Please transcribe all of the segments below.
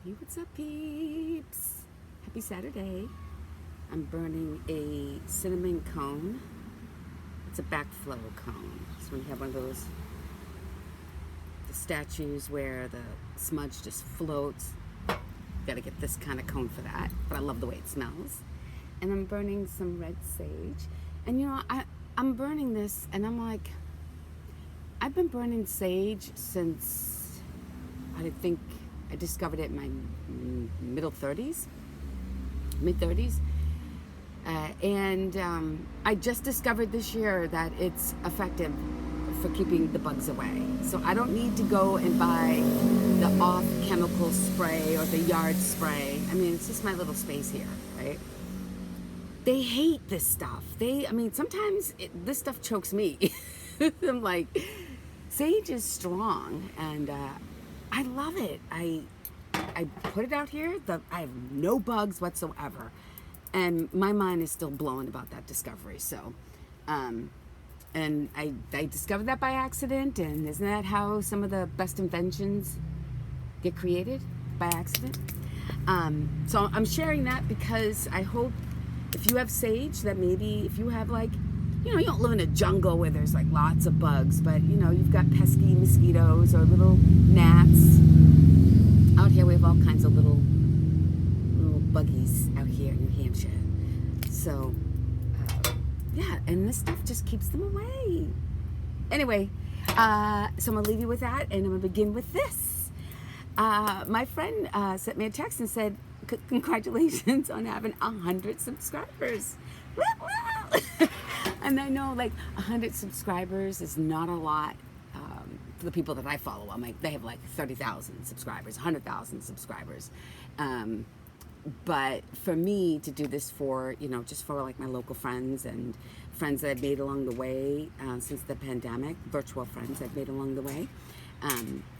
Hey, what's up, peeps? Happy Saturday. I'm burning a cinnamon cone. It's a backflow cone. So when you have one of those the statues where the smudge just floats, gotta get this kind of cone for that. But I love the way it smells. And I'm burning some red sage. And you know, I'm burning this and I'm like, I've been burning sage since I think I discovered it in my mid 30s. I just discovered this year that it's effective for keeping the bugs away. So I don't need to go and buy the off chemical spray or the yard spray. I mean, it's just my little space here, right? They hate this stuff. Sometimes this stuff chokes me. I'm like, sage is strong, and I love it. I put it out here. I have no bugs whatsoever, and my mind is still blown about that discovery. So, and I discovered that by accident. And isn't that how some of the best inventions get created, by accident? So I'm sharing that because I hope if you have sage, that maybe if you have you don't live in a jungle where there's lots of bugs, but you've got pesky mosquitoes or little gnats. Out here we have all kinds of little buggies out here in New Hampshire. So, yeah, and this stuff just keeps them away. Anyway, so I'm gonna leave you with that, and I'm gonna begin with this. My friend sent me a text and said, congratulations on having 100 subscribers. And I know 100 subscribers is not a lot for the people that I follow. They have 30,000 subscribers, 100,000 subscribers. But for me to do this for, just for my local friends and friends that I've made along the way since the pandemic, virtual friends I've made along the way,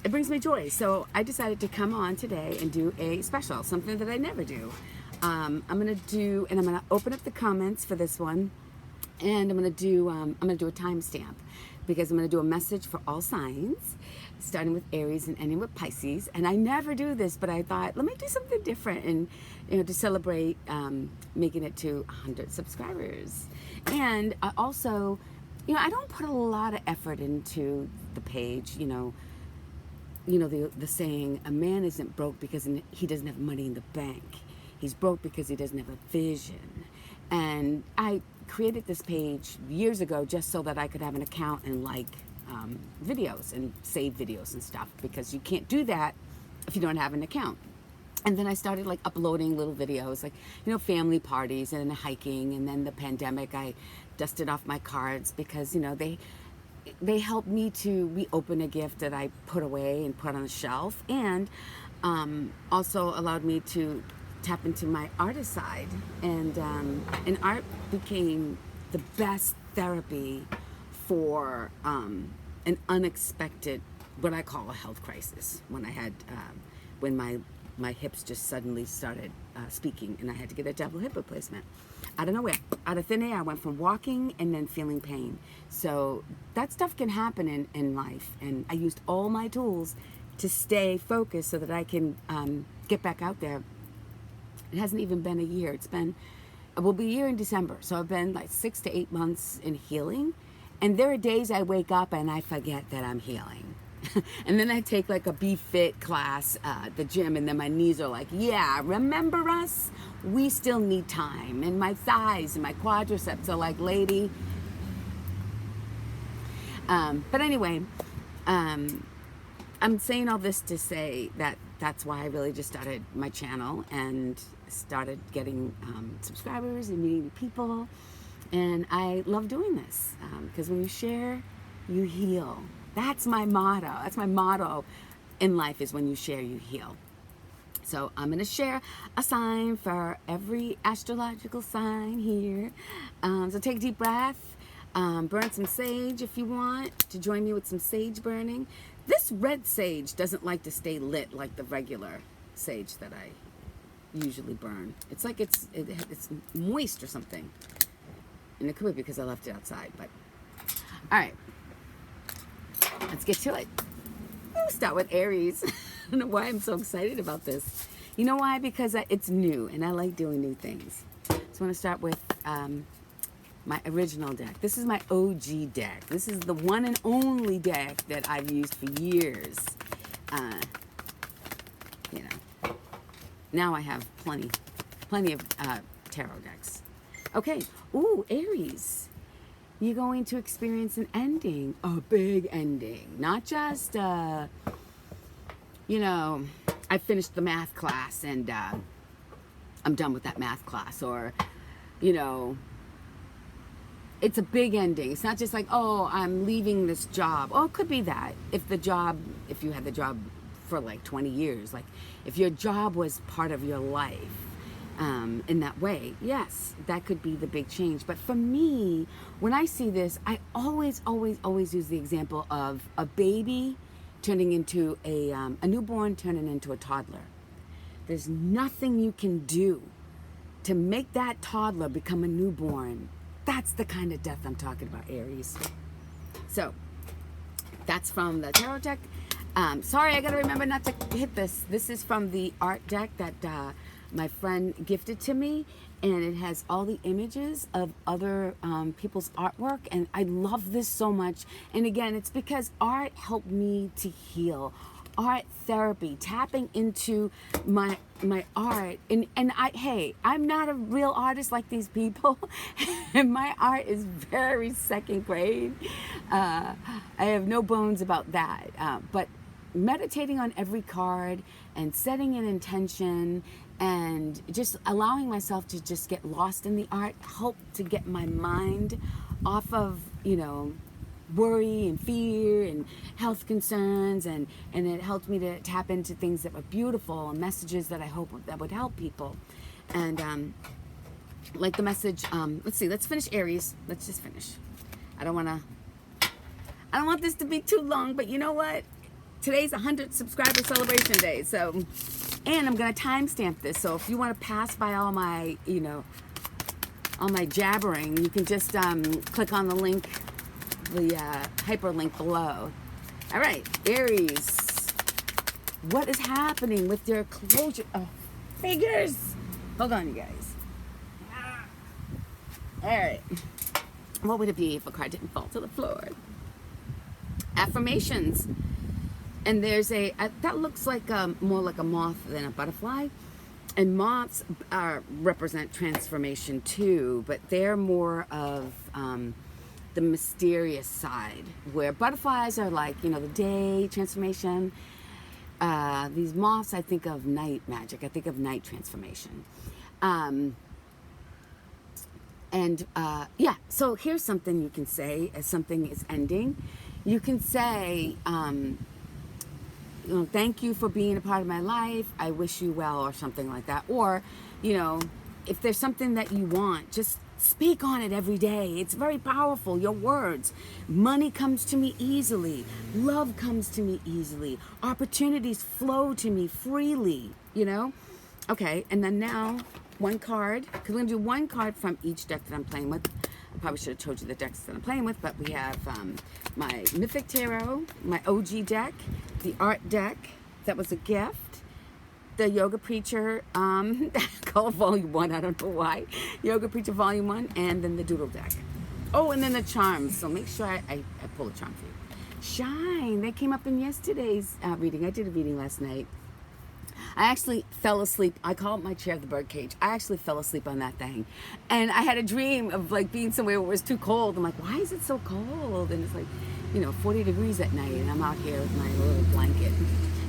it brings me joy. So I decided to come on today and do a special, something that I never do. I'm gonna open up the comments for this one, and I'm gonna do a timestamp, because I'm gonna do a message for all signs, starting with Aries and ending with Pisces. And I never do this, but I thought, let me do something different, and to celebrate making it to 100 subscribers. And also, I don't put a lot of effort into the page. The saying, a man isn't broke because he doesn't have money in the bank. He's broke because he doesn't have a vision. And I created this page years ago just so that I could have an account and videos and save videos and stuff, because you can't do that if you don't have an account. And then I started uploading little videos, family parties and hiking. And then the pandemic, I dusted off my cards because, they helped me to reopen a gift that I put away and put on a shelf, and also allowed me to tap into my artist side. And art became the best therapy for an unexpected, what I call a health crisis, when I had when my hips just suddenly started speaking, and I had to get a double hip replacement out of nowhere, out of thin air. I went from walking and then feeling pain. So that stuff can happen in life, and I used all my tools to stay focused so that I can get back out there. It hasn't even been a year. It will be a year in December. So I've been 6 to 8 months in healing. And there are days I wake up and I forget that I'm healing. And then I take a Be Fit class at the gym, and then my knees are yeah, remember us? We still need time. And my thighs and my quadriceps are lady. But anyway, I'm saying all this to say that that's why I really just started my channel and started getting subscribers and meeting people. And I love doing this because when you share, you heal. That's my motto. That's my motto in life, is when you share, you heal. So I'm going to share a sign for every astrological sign here. So take a deep breath. Burn some sage if you want to join me with some sage burning. This red sage doesn't like to stay lit like the regular sage that I usually burn. It's it's moist or something. And it could be because I left it outside, but all right. Let's get to it. We'll start with Aries. I don't know why I'm so excited about this. You know why? Because it's new and I like doing new things. So I want to start with my original deck. This is my OG deck. This is the one and only deck that I've used for years. You know, now I have plenty of tarot decks. Okay. Ooh, Aries. You're going to experience an ending, a big ending, not just, you know, I finished the math class and I'm done with that math class, or, you know, it's a big ending. It's not just like, oh, I'm leaving this job. Oh, it could be that. If you had the job for like 20 years, like if your job was part of your life, in that way, yes, that could be the big change. But for me, when I see this, I always use the example of a baby turning into a newborn turning into a toddler. There's nothing you can do to make that toddler become a newborn. That's the kind of death I'm talking about, Aries. So that's from the tarot deck. Sorry, I gotta remember not to hit this. This is from the art deck that my friend gifted to me, and it has all the images of other people's artwork, and I love this so much. And again, it's because art helped me to heal. Art therapy, tapping into my art, and I'm not a real artist like these people, and my art is very second grade. I have no bones about that, but meditating on every card and setting an intention and just allowing myself to just get lost in the art helped to get my mind off of, you know, worry and fear and health concerns, and it helped me to tap into things that were beautiful and messages that I hope that would help people. And like the message, let's finish Aries. Let's just finish. I don't want this to be too long, but you know what? Today's 100 subscriber celebration day, so, and I'm gonna timestamp this, so if you want to pass by all my, you know, all my jabbering, you can just click on the link, the hyperlink below. All right, Aries, what is happening with your closure? Oh, figures. Hold on, you guys. All right, what would it be if a card didn't fall to the floor? Affirmations. And there's that looks like more like a moth than a butterfly. And moths represent transformation too, but they're more of the mysterious side, where butterflies are like, you know, the day transformation. These moths, I think of night magic. I think of night transformation. Yeah, so here's something you can say as something is ending. You can say, you know, thank you for being a part of my life. I wish you well, or something like that. Or, you know, if there's something that you want, just speak on it every day. It's very powerful, your words. Money comes to me easily. Love comes to me easily. Opportunities flow to me freely, you know? Okay, and then now, one card, because we're going to do one card from each deck that I'm playing with. I probably should have told you the decks that I'm playing with, but we have my Mythic Tarot, my OG deck, the art deck, that was a gift, the Yoga Preacher, called Volume 1, I don't know why, Yoga Preacher Volume 1, and then the Doodle deck. Oh, and then the charms, so make sure I pull a charm for you. Shine, they came up in yesterday's reading. I did a reading last night. I actually fell asleep. I call it my chair the birdcage. I actually fell asleep on that thing. And I had a dream of like being somewhere where it was too cold. I'm like, why is it so cold? And it's like, you know, 40 degrees at night, and I'm out here with my little blanket.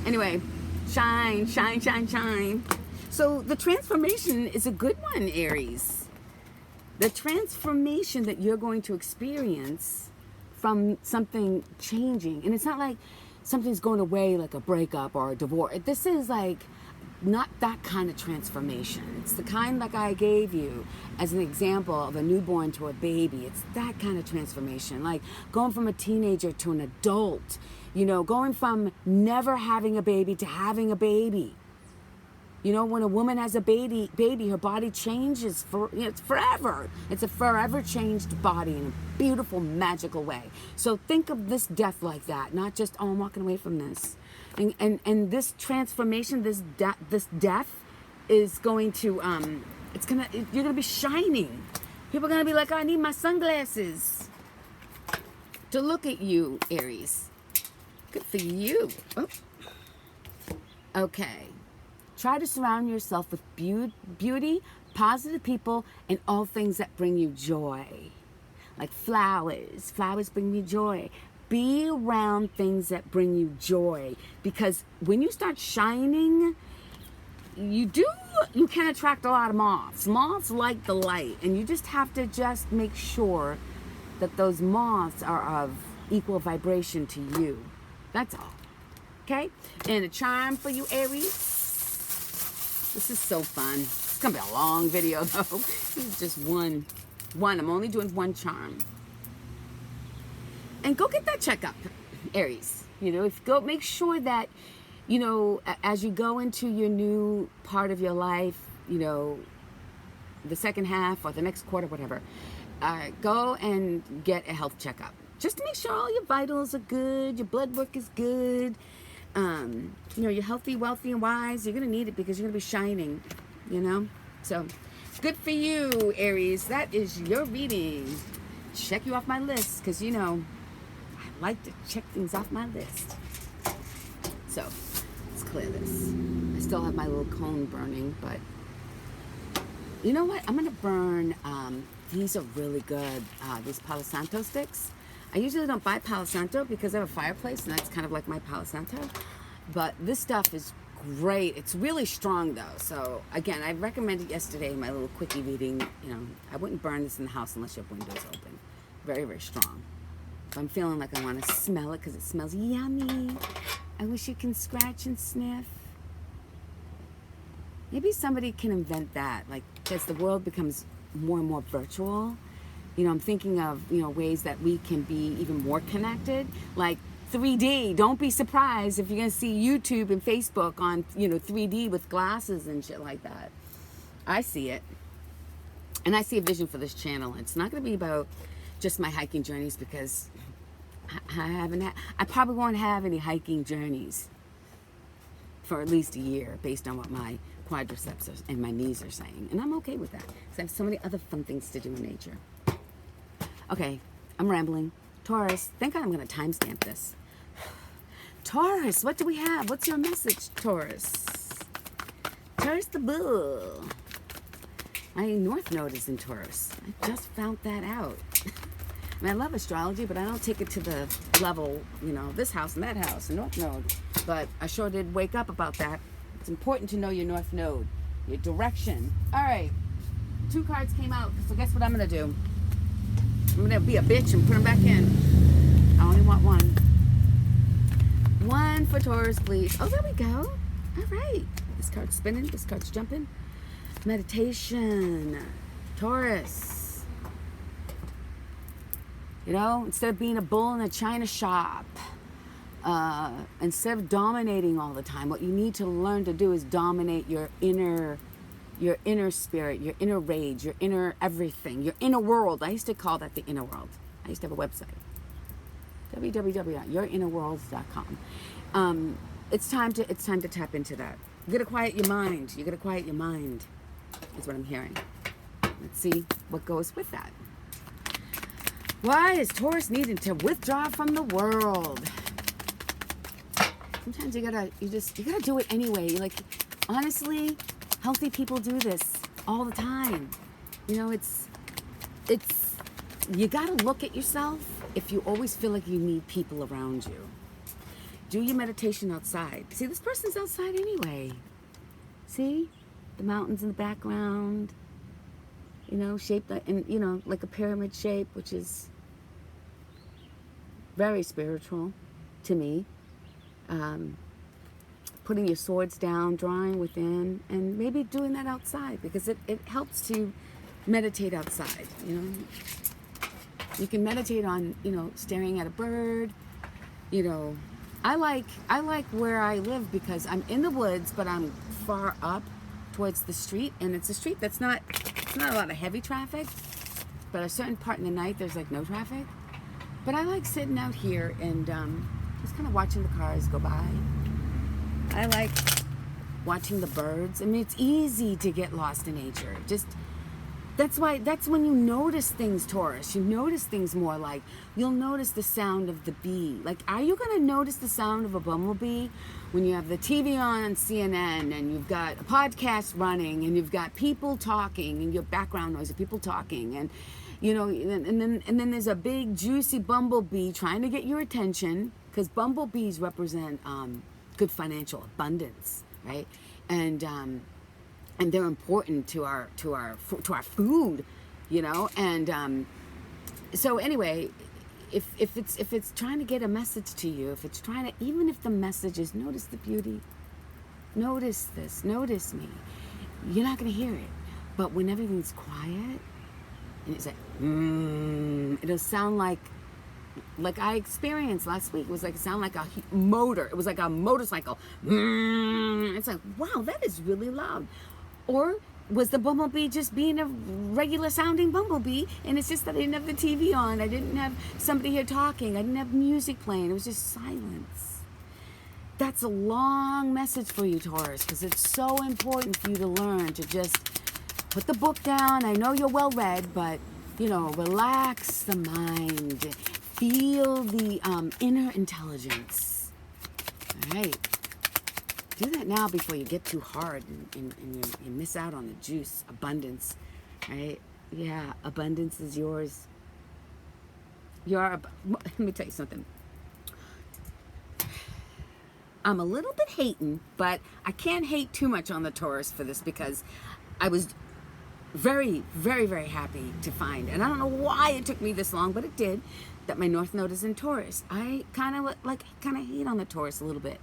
Anyway, shine, shine, shine, shine. So the transformation is a good one, Aries. The transformation that you're going to experience from something changing. And it's not like something's going away like a breakup or a divorce. This is like not that kind of transformation. It's the kind like I gave you as an example of a newborn to a baby. It's that kind of transformation, like going from a teenager to an adult, you know, going from never having a baby to having a baby. You know, when a woman has a baby, her body changes for, you know, it's forever. It's a forever changed body in a beautiful, magical way. So think of this death like that, not just, oh, I'm walking away from this. And this transformation, this death is going to, you're gonna be shining. People are gonna be like, I need my sunglasses to look at you, Aries. Good for you. Oh. Okay. Try to surround yourself with beauty, positive people, and all things that bring you joy. Like flowers. Flowers bring me joy. Be around things that bring you joy. Because when you start shining, you can attract a lot of moths. Moths like the light. And you just have to just make sure that those moths are of equal vibration to you. That's all. Okay? And a charm for you, Aries. This is so fun. It's going to be a long video, though. This is just one. I'm only doing one charm. And go get that checkup, Aries. You know, make sure that, you know, as you go into your new part of your life, you know, the second half or the next quarter, whatever, go and get a health checkup. Just to make sure all your vitals are good, your blood work is good. You know, you're healthy, wealthy, and wise. You're going to need it because you're going to be shining, you know? So, good for you, Aries. That is your reading. Check you off my list because, you know, I like to check things off my list. So, let's clear this. I still have my little cone burning, but you know what? I'm going to burn, these are really good, these Palo Santo sticks. I usually don't buy Palo Santo because I have a fireplace and that's kind of like my Palo Santo. But this stuff is great. It's really strong though. So again, I recommended yesterday in my little quickie reading, you know, I wouldn't burn this in the house unless you have windows open. Very, very strong. So I'm feeling like I want to smell it because it smells yummy. I wish you can scratch and sniff. Maybe somebody can invent that, like as the world becomes more and more virtual. You know, I'm thinking of, you know, ways that we can be even more connected, like 3D. Don't be surprised if you're going to see YouTube and Facebook on, you know, 3D with glasses and shit like that. I see it. And I see a vision for this channel. It's not going to be about just my hiking journeys because I probably won't have any hiking journeys for at least a year based on what my quadriceps and my knees are saying. And I'm okay with that because I have so many other fun things to do in nature. Okay, I'm rambling. Taurus, thank God I'm going to timestamp this. Taurus, what do we have? What's your message, Taurus? Taurus the bull. My North Node is in Taurus. I just found that out. I mean, I love astrology, but I don't take it to the level, you know, this house and that house, and North Node. But I sure did wake up about that. It's important to know your North Node, your direction. All right, 2 cards came out, so guess what I'm going to do? I'm going to be a bitch and put them back in. I only want one. One for Taurus, please. Oh, there we go. All right. This card's spinning. This card's jumping. Meditation. Taurus. You know, instead of being a bull in a china shop, instead of dominating all the time, what you need to learn to do is dominate your inner spirit, your inner rage, your inner everything, your inner world. I used to call that the inner world. I used to have a website, www.yourinnerworld.com. It's time to tap into that. You gotta quiet your mind. You gotta quiet your mind. Is what I'm hearing. Let's see what goes with that. Why is Taurus needing to withdraw from the world? Sometimes you gotta do it anyway. Like, honestly, healthy people do this all the time. You know, you gotta look at yourself if you always feel like you need people around you. Do your meditation outside. See, this person's outside anyway. See? The mountains in the background. You know, shaped like, and you know, like a pyramid shape, which is very spiritual to me. Putting your swords down, drawing within, and maybe doing that outside because it helps to meditate outside, you know. You can meditate on, you know, staring at a bird, you know. I like where I live because I'm in the woods, but I'm far up towards the street, and it's a street that's not a lot of heavy traffic, but a certain part in the night there's like no traffic. But I like sitting out here and just kind of watching the cars go by. I like watching the birds. I mean, it's easy to get lost in nature. That's when you notice things, Taurus. You notice things more, like you'll notice the sound of the bee. Like, are you going to notice the sound of a bumblebee when you have the TV on CNN and you've got a podcast running and you've got people talking and your background noise of people talking, and and then there's a big juicy bumblebee trying to get your attention, because bumblebees represent good financial abundance, right? And they're important to our food, and so anyway, if it's trying to get a message to you, if it's trying to, even if the message is notice the beauty, notice this, notice me, you're not going to hear it. But when everything's quiet and it's like it'll sound like I experienced last week. It was like, it sounded like a motor. It was like a motorcycle. It's like, wow, that is really loud. Or was the bumblebee just being a regular sounding bumblebee, and it's just that I didn't have the TV on, I didn't have somebody here talking, I didn't have music playing, it was just silence. That's a long message for you, Taurus, because it's so important for you to learn to just put the book down. I know you're well read, but relax the mind, feel the inner intelligence. All right. Do that now before you get too hard and you miss out on the juice. Abundance, right? Yeah, abundance is yours. Let me tell you something. I'm a little bit hating, but I can't hate too much on the Taurus for this, because I was very, very, very happy to find, and I don't know why it took me this long, but it did, that my North Node is in Taurus. I kind of hate on the Taurus a little bit,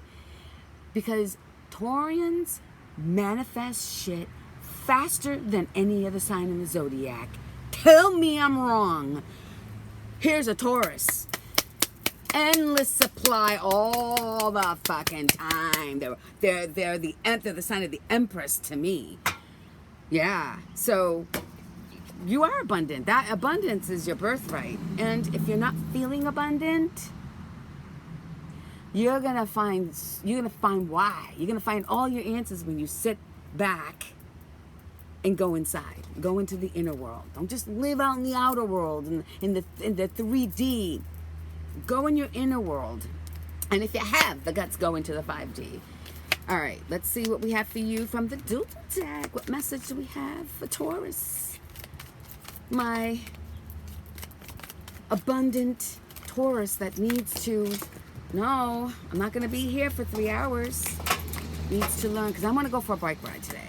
because Taurians manifest shit faster than any other sign in the zodiac. Tell me I'm wrong. Here's a Taurus. Endless supply all the fucking time. They're the sign of the Empress to me. Yeah. So you are abundant. That abundance is your birthright. And if you're not feeling abundant, you're gonna find why. You're gonna find all your answers when you sit back and go inside. Go into the inner world. Don't just live out in the outer world and in the 3D. Go in your inner world. And if you have the guts, go into the 5D. All right, let's see what we have for you from the doodle tag. What message do we have for Taurus? My abundant Taurus that needs to, no, I'm not going to be here for 3 hours. Needs to learn, because I want to go for a bike ride today.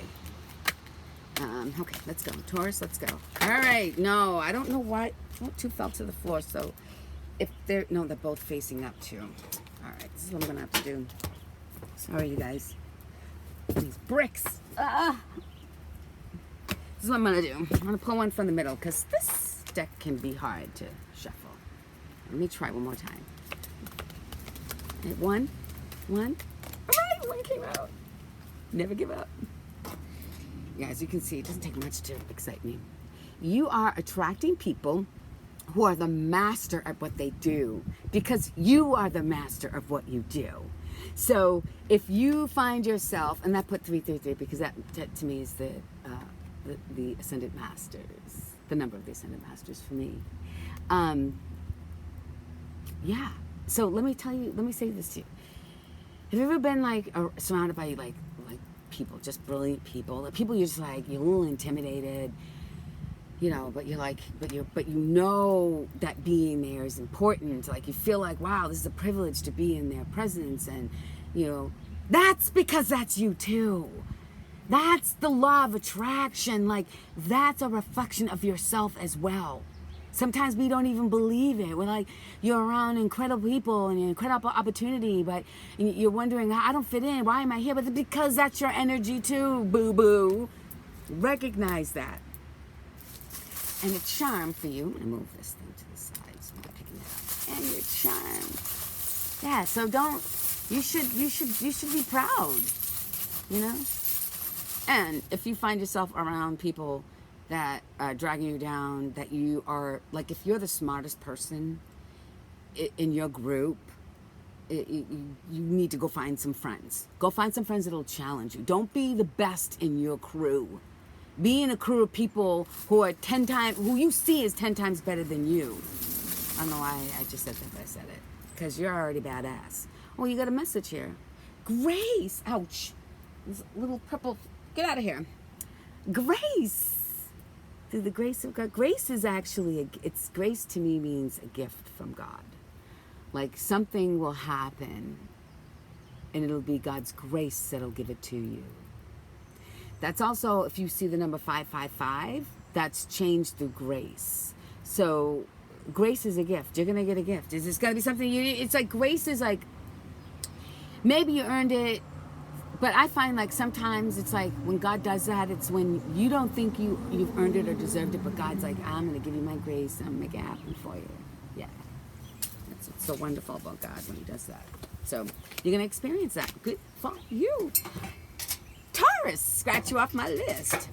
Okay, let's go. Taurus, let's go. All right, no, I don't know why. Oh, two fell to the floor, so if they're both facing up too. All right, this is what I'm going to have to do. Sorry, you guys. These bricks. This is what I'm going to do. I'm going to pull one from the middle, because this deck can be hard to shuffle. Let me try one more time. Okay, one. All right, one came out. Never give up. Yeah, as you can see, it doesn't take much to excite me. You are attracting people who are the master at what they do, because you are the master of what you do. So if you find yourself, and I put 333 because that to me is the Ascendant Masters, the number of the Ascendant Masters for me. Yeah. So let me say this to you. Have you ever been surrounded by like people, just brilliant people, people you're just like, you're a little intimidated, but you're like, but you know that being there is important. Like, you feel like, wow, this is a privilege to be in their presence, and that's because that's you too. That's the law of attraction. Like, that's a reflection of yourself as well. Sometimes we don't even believe it. We're like, you're around incredible people and incredible opportunity, but you're wondering, I don't fit in. Why am I here? But because that's your energy too, boo-boo. Recognize that. And a charm for you. I'm going to move this thing to the side so I'm not picking it up. And your charm. Yeah, so you should be proud, And if you find yourself around people that are dragging you down, that you are, like, if you're the smartest person in your group, you need to go find some friends. Go find some friends that'll challenge you. Don't be the best in your crew. Be in a crew of people who are 10 times, who you see is 10 times better than you. I don't know why I just said that, but I said it. Because you're already badass. Oh, you got a message here. Grace. Ouch. This little purple. Get out of here. Grace. Through the grace of God. Grace is actually, grace to me means a gift from God. Like something will happen and it'll be God's grace that'll give it to you. That's also, if you see the number 555, that's changed through grace. So grace is a gift. You're going to get a gift. Is this going to be something it's like grace is like, maybe you earned it, but I find like sometimes it's like when God does that, it's when you don't think you've earned it or deserved it, but God's like, I'm going to give you my grace and I'm going to make it happen for you. Yeah. That's what's so wonderful about God when he does that. So you're going to experience that. Good for you. Taurus, scratch you off my list.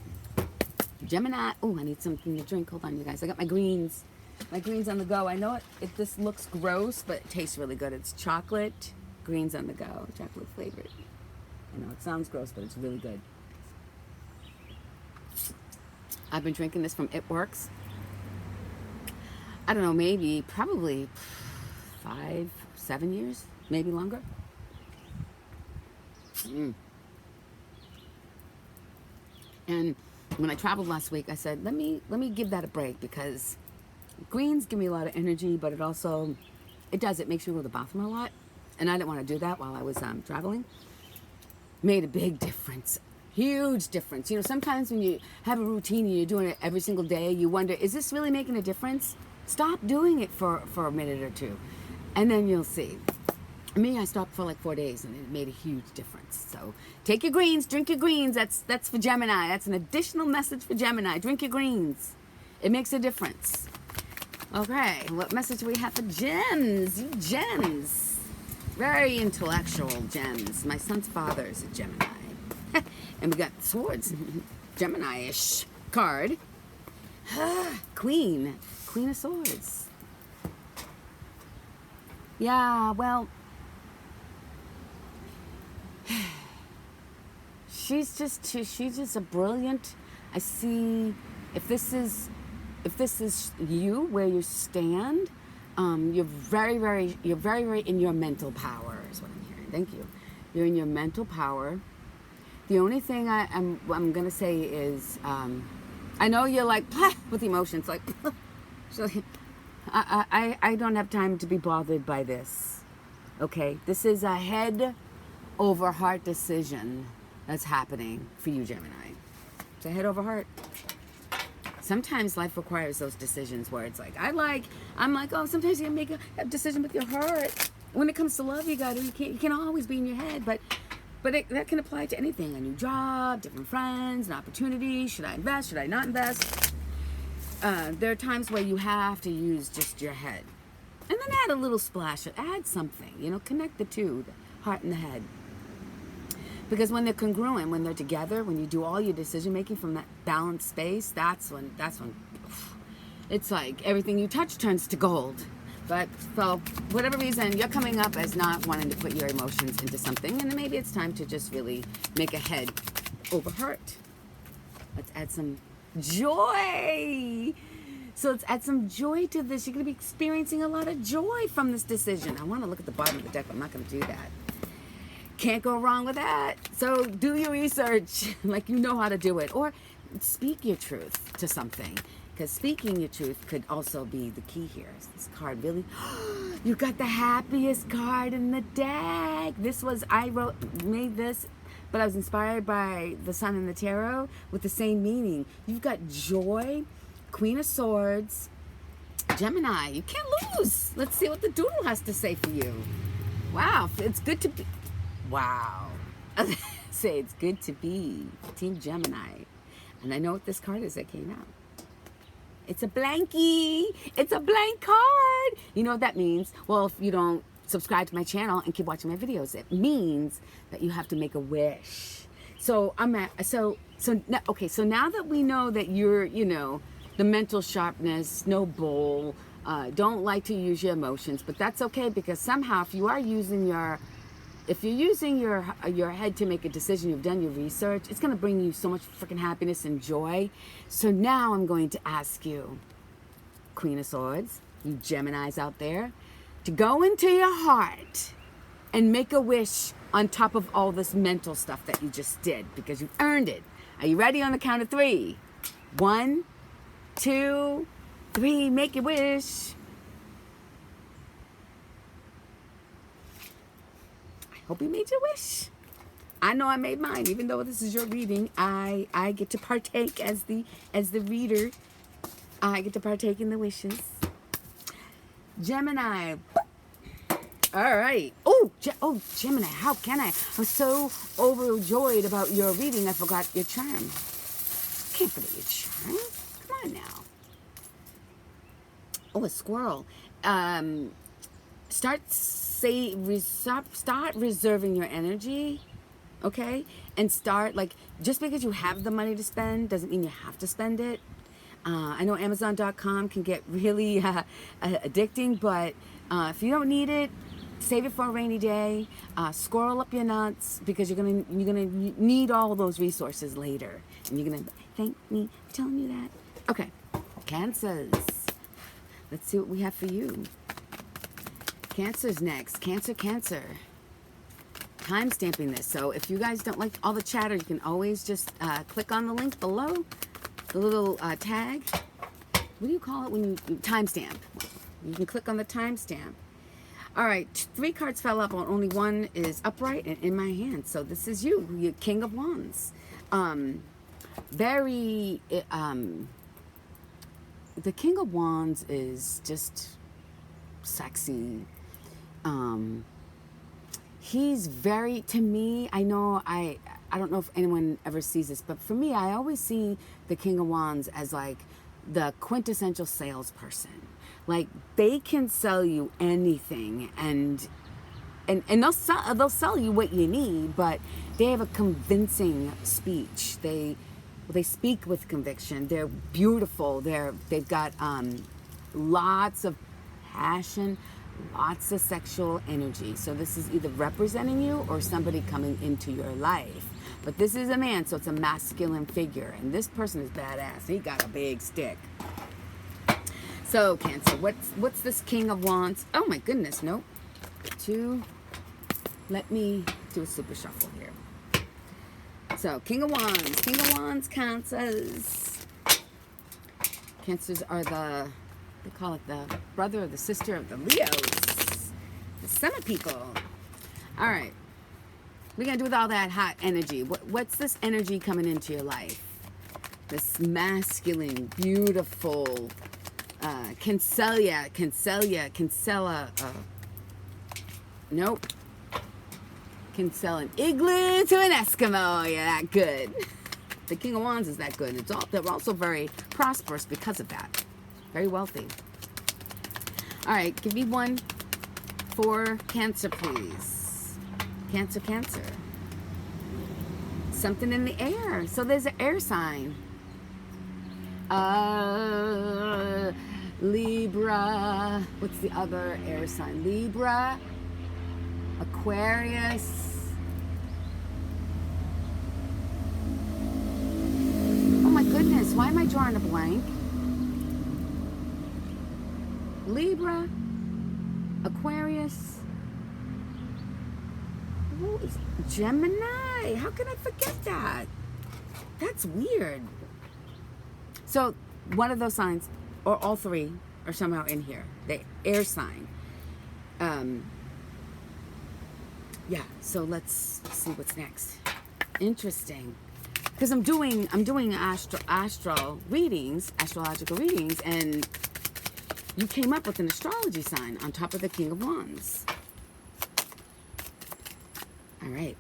Gemini, oh, I need something to drink. Hold on, you guys. I got my greens. My greens on the go. I know this looks gross, but it tastes really good. It's chocolate, greens on the go, chocolate flavored. I know it sounds gross, but it's really good. I've been drinking this from It Works. I don't know, probably 5, 7 years, maybe longer. And when I traveled last week, I said, let me give that a break, because greens give me a lot of energy, but it makes me go to the bathroom a lot. And I didn't want to do that while I was traveling. Made a big difference. Huge difference. You know, sometimes when you have a routine and you're doing it every single day, you wonder, is this really making a difference? Stop doing it for a minute or two, and then you'll see. Me, I stopped for like 4 days, and it made a huge difference. So take your greens, drink your greens. That's for Gemini. That's an additional message for Gemini. Drink your greens. It makes a difference. Okay, what message do we have for gems? You gems. Very intellectual gems. My son's father is a Gemini. And we got swords. Gemini-ish card. Queen. Queen of Swords. Yeah, well, she's just a brilliant. I see, if this is you, where you stand, you're very in your mental power is what I'm hearing. Thank you. You're in your mental power. The only thing I'm gonna say is, I know you're like with emotions, like so I don't have time to be bothered by this. Okay, this is a head over heart decision that's happening for you, Gemini. It's a head over heart. Sometimes life requires those decisions where it's like, I'm like, oh, sometimes you gotta make a decision with your heart. When it comes to love, you can't always be in your head, but that can apply to anything. A new job, different friends, an opportunity. Should I invest? Should I not invest? There are times where you have to use just your head. And then add a little splash, add something, connect the two, the heart and the head. Because when they're congruent, when they're together, when you do all your decision making from that balanced space, that's when it's like everything you touch turns to gold. But for whatever reason, you're coming up as not wanting to put your emotions into something, and then maybe it's time to just really make a head over heart. Let's add some joy. So let's add some joy to this. You're going to be experiencing a lot of joy from this decision. I want to look at the bottom of the deck, but I'm not going to do that. Can't go wrong with that. So do your research like you know how to do it. Or speak your truth to something. Because speaking your truth could also be the key here. This card really, you got the happiest card in the deck. Made this, but I was inspired by the Sun and the Tarot with the same meaning. You've got joy, Queen of Swords, Gemini. You can't lose. Let's see what the doodle has to say for you. Wow, it's good to be. Wow. Say it's good to be Team Gemini. And I know what this card is that came out. It's a blankie. It's a blank card. You know what that means? Well, if you don't subscribe to my channel and keep watching my videos, it means that you have to make a wish. So now that we know that you're, the mental sharpness, no bowl, don't like to use your emotions, but that's okay, because somehow if you're using your head to make a decision, you've done your research, it's going to bring you so much freaking happiness and joy. So now I'm going to ask you, Queen of Swords, you Geminis out there, to go into your heart and make a wish on top of all this mental stuff that you just did, because you've earned it. Are you ready? On the count of 3. 1, 2, 3. Make your wish. I hope you made your wish. I know I made mine. Even though this is your reading, I get to partake as the reader. I get to partake in the wishes. Gemini. All right. Oh, Gemini, how can I? I was so overjoyed about your reading, I forgot your charm. Can't forget your charm. Come on now. Oh, a squirrel. Start reserving your energy, okay? And start, like, just because you have the money to spend doesn't mean you have to spend it. I know Amazon.com can get really addicting, but if you don't need it, save it for a rainy day. Squirrel up your nuts, because you're gonna need all those resources later, and you're gonna thank me for telling you that. Okay, Cancers. Let's see what we have for you. Cancer's next. Cancer. Time stamping this. So if you guys don't like all the chatter, you can always just click on the link below, the little tag. What do you call it when you timestamp? You can click on the timestamp. All right, 3 cards fell up, and only one is upright and in my hand. So this is you, King of Wands. The King of Wands is just sexy. He's very, to me, I know I don't know if anyone ever sees this, but for me, I always see the King of Wands as like the quintessential salesperson. Like, they can sell you anything, and they'll sell you what you need, but they have a convincing speech. They speak with conviction. They're beautiful. They've got lots of passion, lots of sexual energy. So this is either representing you or somebody coming into your life. But this is a man, so it's a masculine figure, and this person is badass. He got a big stick. So, Cancer, what's this King of Wands? Oh my goodness, nope. 2. Let me do a super shuffle here. So, King of Wands, Cancers. Cancers are they call it the brother or the sister of the Leos. The summer people. All right. We're going to do with all that hot energy. What's this energy coming into your life? This masculine, beautiful, Cancella. Nope. Cancella, an igloo to an Eskimo. You're that good. The King of Wands is that good. They're also very prosperous because of that. Very wealthy. All right, give me one for Cancer, please. Cancer. Something in the air. So there's an air sign. Libra. What's the other air sign? Libra, Aquarius. Oh my goodness, why am I drawing a blank? Libra, Aquarius. Who is Gemini? How can I forget that? That's weird. So one of those signs, or all 3, are somehow in here. The air sign. Yeah. So let's see what's next. Interesting. Because I'm doing astrological readings, and you came up with an astrology sign on top of the King of Wands. All right.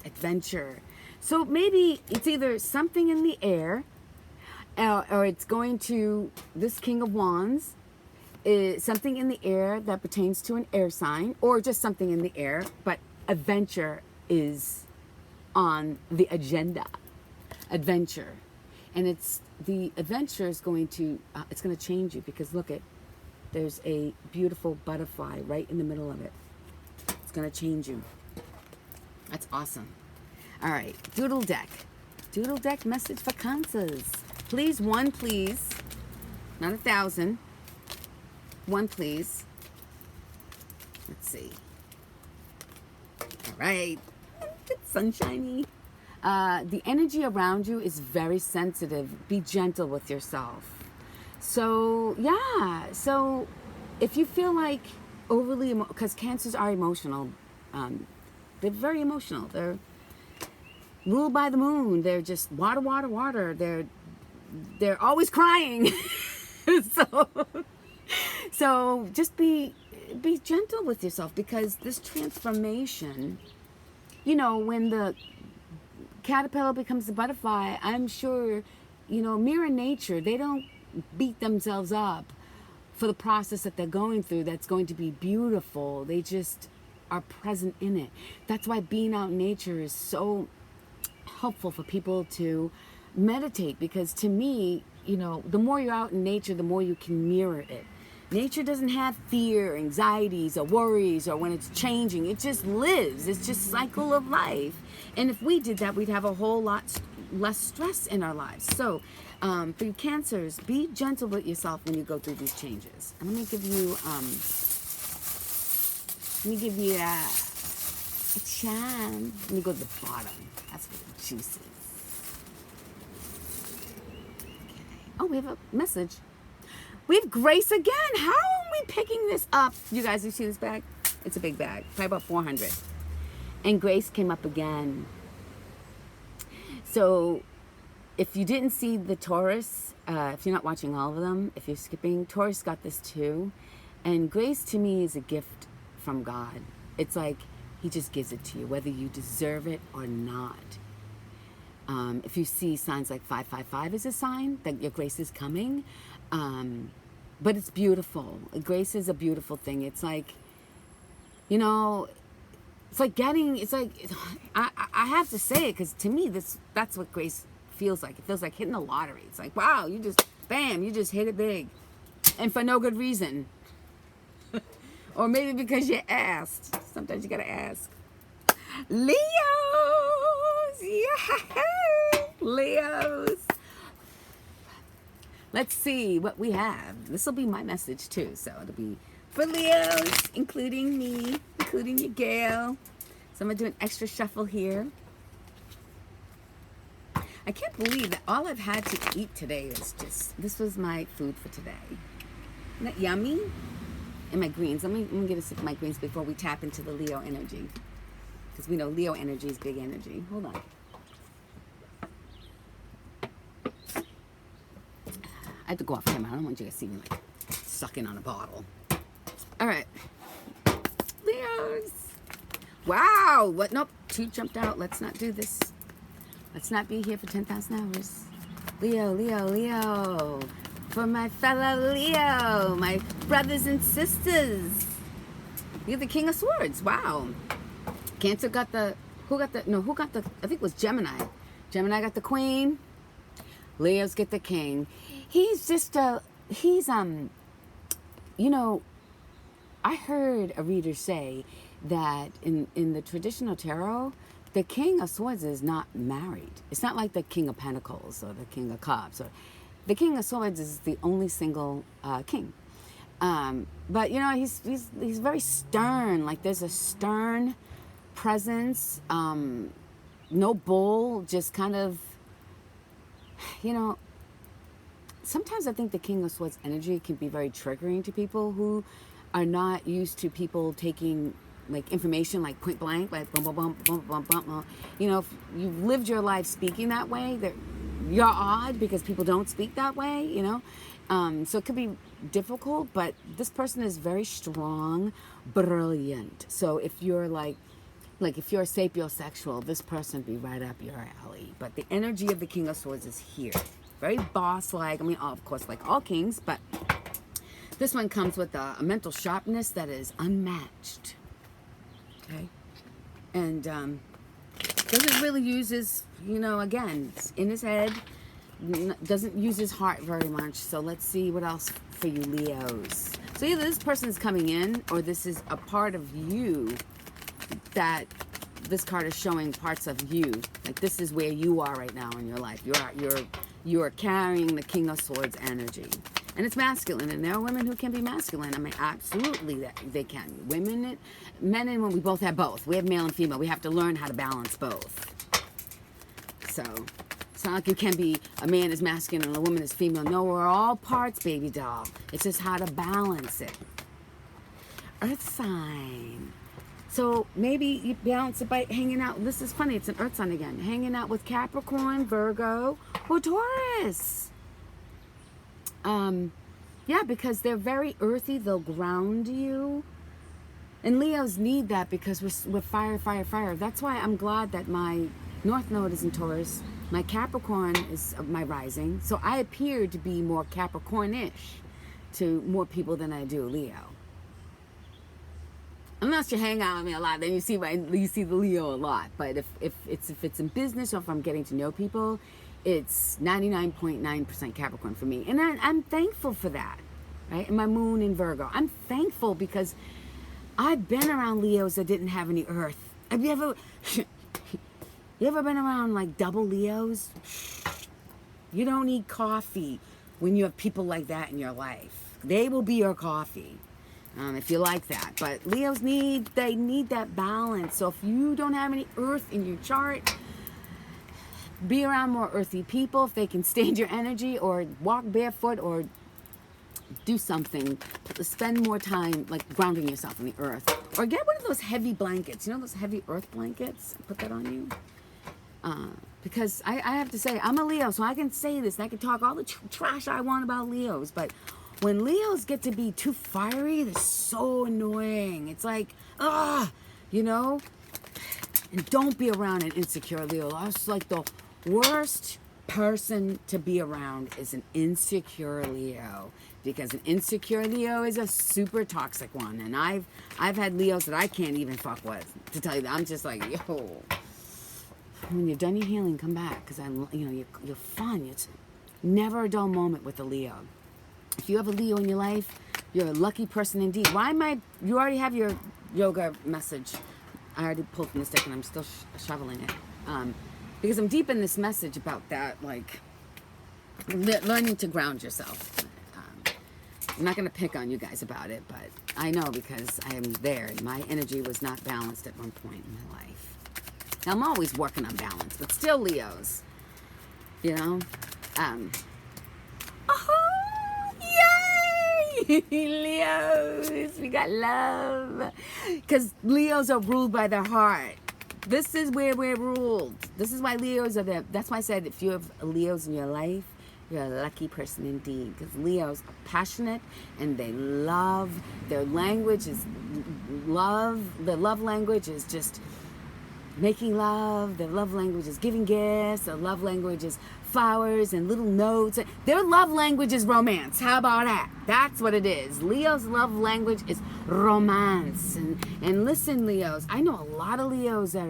Adventure. So maybe it's either something in the air, or it's going to, this King of Wands is something in the air that pertains to an air sign, or just something in the air, but adventure is on the agenda. Adventure. And it's the adventure is going to, it's going to change you, because look at, there's a beautiful butterfly right in the middle of it. It's going to change you. That's awesome. All right, Doodle Deck. Doodle Deck message for Cancers. Please, one please. Not 1,000. One please. Let's see. All right. It's sunshiny. The energy around you is very sensitive. Be gentle with yourself. So, yeah. So, if you feel like overly, because Cancers are emotional. They're very emotional. They're ruled by the moon. They're just water, water, water. They're always crying. So just be gentle with yourself, because this transformation, when the caterpillar becomes the butterfly, I'm sure, mirror nature, they don't beat themselves up for the process that they're going through. That's going to be beautiful. They just are present in it. That's why being out in nature is so helpful for people to meditate, because to me, the more you're out in nature, the more you can mirror it. Nature doesn't have fear, anxieties, or worries, or when it's changing. It just lives. It's just cycle of life. And if we did that, we'd have a whole lot less stress in our lives. So for you Cancers, be gentle with yourself when you go through these changes. And let me give you a charm. Let me go to the bottom. That's where the juice is. Okay. Oh, we have a message. We have Grace again. How are we picking this up? You guys, you see this bag? It's a big bag, probably about 400. And Grace came up again. So if you didn't see the Taurus, if you're not watching all of them, if you're skipping, Taurus got this too. And Grace to me is a gift from God. It's like he just gives it to you, whether you deserve it or not. If you see signs like 555 is a sign that your grace is coming. But it's beautiful. Grace is a beautiful thing. It's like, it's like I have to say it, because to me, that's what grace feels like. It feels like hitting the lottery. It's like, wow, you just hit it big. And for no good reason. Or maybe because you asked. Sometimes you gotta ask. Leos! Yeah! Leos! Let's see what we have. This will be my message too, so it'll be for Leos, including me, including your gal. So I'm gonna do an extra shuffle here. I can't believe that all I've had to eat today is this was my food for today. Isn't that yummy? And my greens. Let me get a sip of my greens before we tap into the Leo energy. Because we know Leo energy is big energy. Hold on. I have to go off camera. I don't want you guys to see me like sucking on a bottle. All right. Leos. Wow. What? Nope. 2 jumped out. Let's not do this. Let's not be here for 10,000 hours. Leo, Leo, Leo. For my fellow Leo, my brothers and sisters. You're the King of Swords. Wow. Cancer got the, I think it was Gemini. Gemini got the Queen. Leos get the King. He's just, I heard a reader say that in the traditional tarot, the King of Swords is not married. It's not like the King of Pentacles or the King of Cups. The King of Swords is the only single king. But he's very stern. Like there's a stern presence. No bull. Just kind of, sometimes I think the King of Swords energy can be very triggering to people who are not used to people taking like information like point blank, like bum, bum, bum, bum, bum, bum, bum. If you've lived your life speaking that way, you're odd because people don't speak that way, so it could be difficult, but this person is very strong, brilliant. So if you're like if you're sapiosexual, this person would be right up your alley. But the energy of the King of Swords is here. Very boss-like. Of course, like all kings, but this one comes with a mental sharpness that is unmatched. Okay? And doesn't really use his, again, it's in his head. doesn't use his heart very much. So let's see what else for you Leos. So either this person is coming in, or this is a part of you that this card is showing parts of you. Like this is where you are right now in your life. You're carrying the King of Swords energy. And it's masculine, and there are women who can be masculine. I mean, absolutely, they can. Women, men and women, we both have both. We have male and female. We have to learn how to balance both. So, it's not like you can be, a man is masculine and a woman is female. No, we're all parts, baby doll. It's just how to balance it. Earth sign. So maybe you balance it by hanging out. This is funny, it's an earth sign again. Hanging out with Capricorn, Virgo, or Taurus. Yeah, because they're very earthy. They'll ground you. And Leos need that because we're fire, fire, fire. That's why I'm glad that my North Node is in Taurus. My Capricorn is my rising. So I appear to be more Capricorn-ish to more people than I do Leo. Unless you hang out with me a lot, then you see the Leo a lot. But if it's in business or if I'm getting to know people, it's 99.9% Capricorn for me. And I'm thankful for that, right? And my moon in Virgo. I'm thankful because I've been around Leos that didn't have any earth. Have you ever been around like double Leos? You don't need coffee when you have people like that in your life. They will be your coffee. If you like that. But Leos need that balance. So if you don't have any earth in your chart, be around more earthy people if they can stand your energy, or walk barefoot, or do something. Spend more time like grounding yourself in the earth. Or get one of those heavy blankets. You know those heavy earth blankets? Put that on you. Because I have to say, I'm a Leo, so I can say this. And I can talk all the trash I want about Leos. But when Leos get to be too fiery, they're so annoying. It's like, you know? And don't be around an insecure Leo. That's like the worst person to be around is an insecure Leo, because an insecure Leo is a super toxic one. And I've had Leos that I can't even fuck with, to tell you that. I'm just like, yo, when you're done your healing, come back, because you're fun. It's never a dull moment with a Leo. If you have a Leo in your life, you're a lucky person indeed. You already have your yoga message. I already pulled from the stick and I'm still shoveling it. Because I'm deep in this message about that, like, learning to ground yourself. I'm not going to pick on you guys about it, but I know because I am there. My energy was not balanced at one point in my life. Now, I'm always working on balance, but still Leos. You know? Yay! Leos, we got love. Because Leos are ruled by their heart. This is where we're ruled. This is why Leos are there. That's why I said if you have Leos in your life, you're a lucky person indeed. Because Leos are passionate and they love. Their language is love. Their love language is just making love. Their love language is giving gifts. Their love language is flowers and little notes. Their love language is romance. How about that? That's what it is. Leo's love language is romance. And listen, Leos, I know a lot of Leos that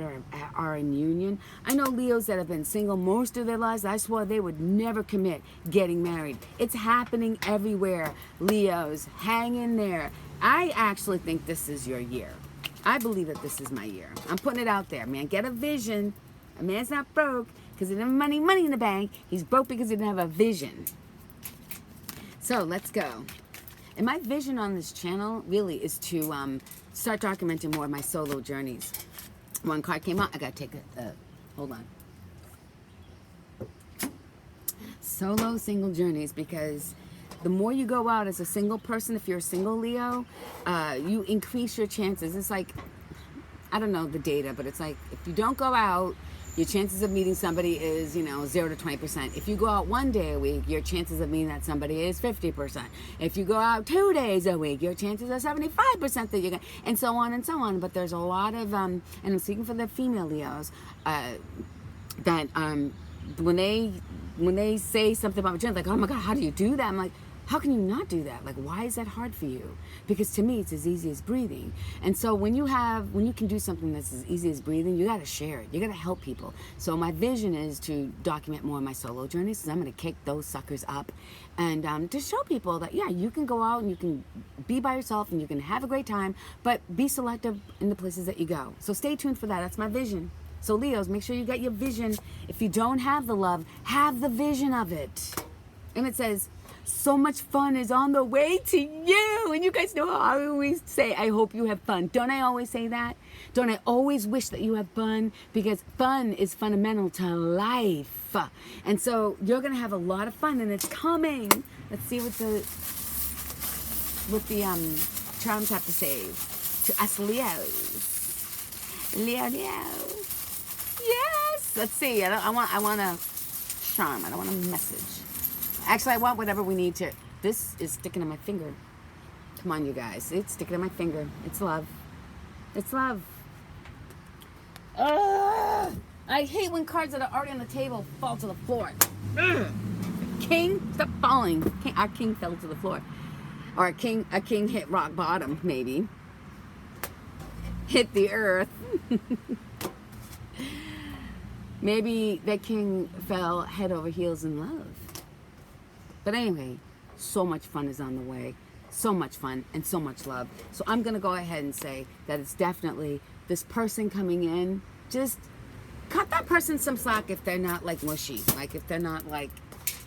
are in union. I know Leos that have been single most of their lives. I swore they would never commit getting married. It's happening everywhere. Leos, hang in there. I actually think this is your year. I believe that this is my year. I'm putting it out there, man. Get a vision. A man's not broke because he didn't have money in the bank. He's broke because he didn't have a vision. So let's go. And my vision on this channel really is to start documenting more of my solo journeys. One card came out. I gotta take a hold on. Solo single journeys, because the more you go out as a single person, if you're a single Leo, you increase your chances. It's like, I don't know the data, but it's like if you don't go out, your chances of meeting somebody is, 0 to 20%. If you go out 1 day a week, your chances of meeting that somebody is 50%. If you go out 2 days a week, your chances are 75% that you're going to, and so on and so on. But there's a lot of, and I'm speaking for the female Leos, that when they say something about my gender, like, oh my God, how do you do that? I'm like, How can you not do that? Like, why is that hard for you? Because to me, it's as easy as breathing. And so when you can do something that's as easy as breathing, you got to share it. You got to help people. So my vision is to document more of my solo journeys. So I'm going to kick those suckers up and to show people that, yeah, you can go out and you can be by yourself and you can have a great time, but be selective in the places that you go. So stay tuned for that. That's my vision. So Leos, make sure you get your vision. If you don't have the love, have the vision of it. And it says, so much fun is on the way to you. And you guys know how I always say, I hope you have fun. Don't I always say that? Don't I always wish that you have fun? Because fun is fundamental to life. And so you're going to have a lot of fun and it's coming. Let's see what the charms have to say to us Leos. Leo. Yes. Let's see. I want a charm. I don't want a message. Actually, I want whatever we need to. This is sticking to my finger. Come on, you guys. It's sticking to my finger. It's love. It's love. I hate when cards that are already on the table fall to the floor. King, stop falling. Our king fell to the floor. Or a king hit rock bottom, maybe. Hit the earth. Maybe that king fell head over heels in love. But anyway, so much fun is on the way. So much fun and so much love. So I'm going to go ahead and say that it's definitely this person coming in. Just cut that person some slack if they're not like mushy. Like if they're not like,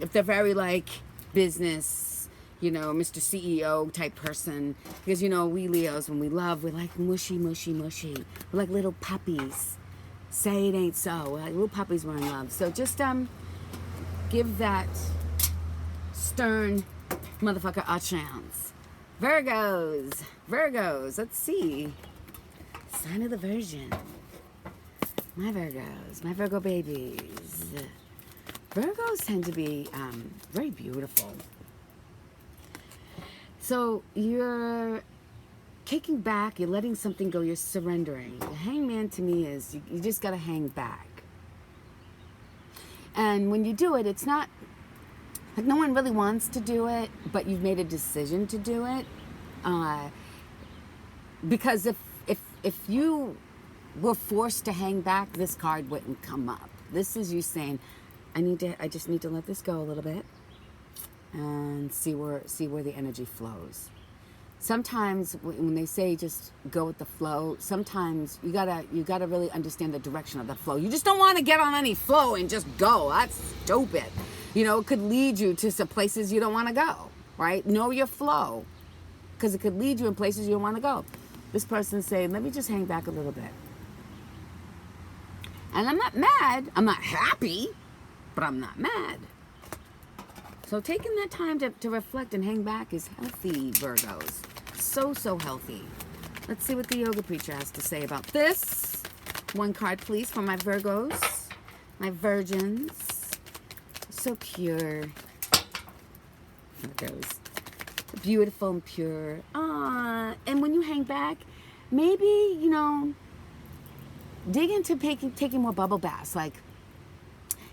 if they're very like business, you know, Mr. CEO type person. Because, you know, we Leos, when we love, we're like mushy. We're like little puppies. Say it ain't so. We're like little puppies we're in love. So just give that stern motherfucker a chance. Virgos, let's see. Sign of the Virgin. My Virgo babies. Virgos tend to be very beautiful. So you're kicking back, you're letting something go, you're surrendering. The hangman to me is you just gotta hang back. And when you do it, it's not like no one really wants to do it, but you've made a decision to do it. Because if you were forced to hang back, this card wouldn't come up. This is you saying, I just need to let this go a little bit and see where the energy flows. Sometimes when they say just go with the flow, sometimes you gotta really understand the direction of the flow. You just don't want to get on any flow and just go. That's stupid. You know, it could lead you to some places you don't want to go, right? Know your flow, because it could lead you in places you don't want to go. This person's saying, let me just hang back a little bit. And I'm not mad. I'm not happy, but I'm not mad. So taking that time to reflect and hang back is healthy, Virgos. So healthy. Let's see what the yoga preacher has to say about this. One card, please, for my Virgos, my virgins. So pure. Virgos. Beautiful and pure. And when you hang back, maybe, you know, dig into taking more bubble baths. Like,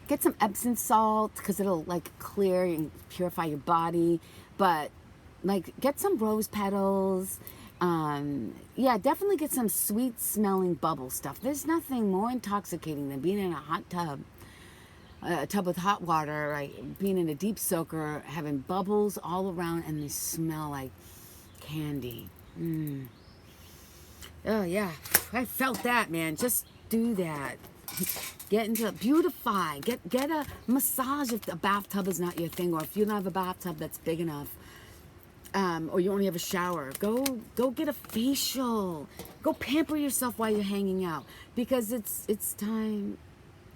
get some Epsom salt, because it'll, like, clear and purify your body. But, like, get some rose petals. Yeah, definitely get some sweet-smelling bubble stuff. There's nothing more intoxicating than being in a hot tub. A tub with hot water, right? Being in a deep soaker, having bubbles all around, and they smell like candy. Oh yeah, I felt that, man. Just do that. Get into beautify. Get a massage if the bathtub is not your thing, or if you don't have a bathtub that's big enough, or you only have a shower. Go get a facial. Go pamper yourself while you're hanging out, because it's time.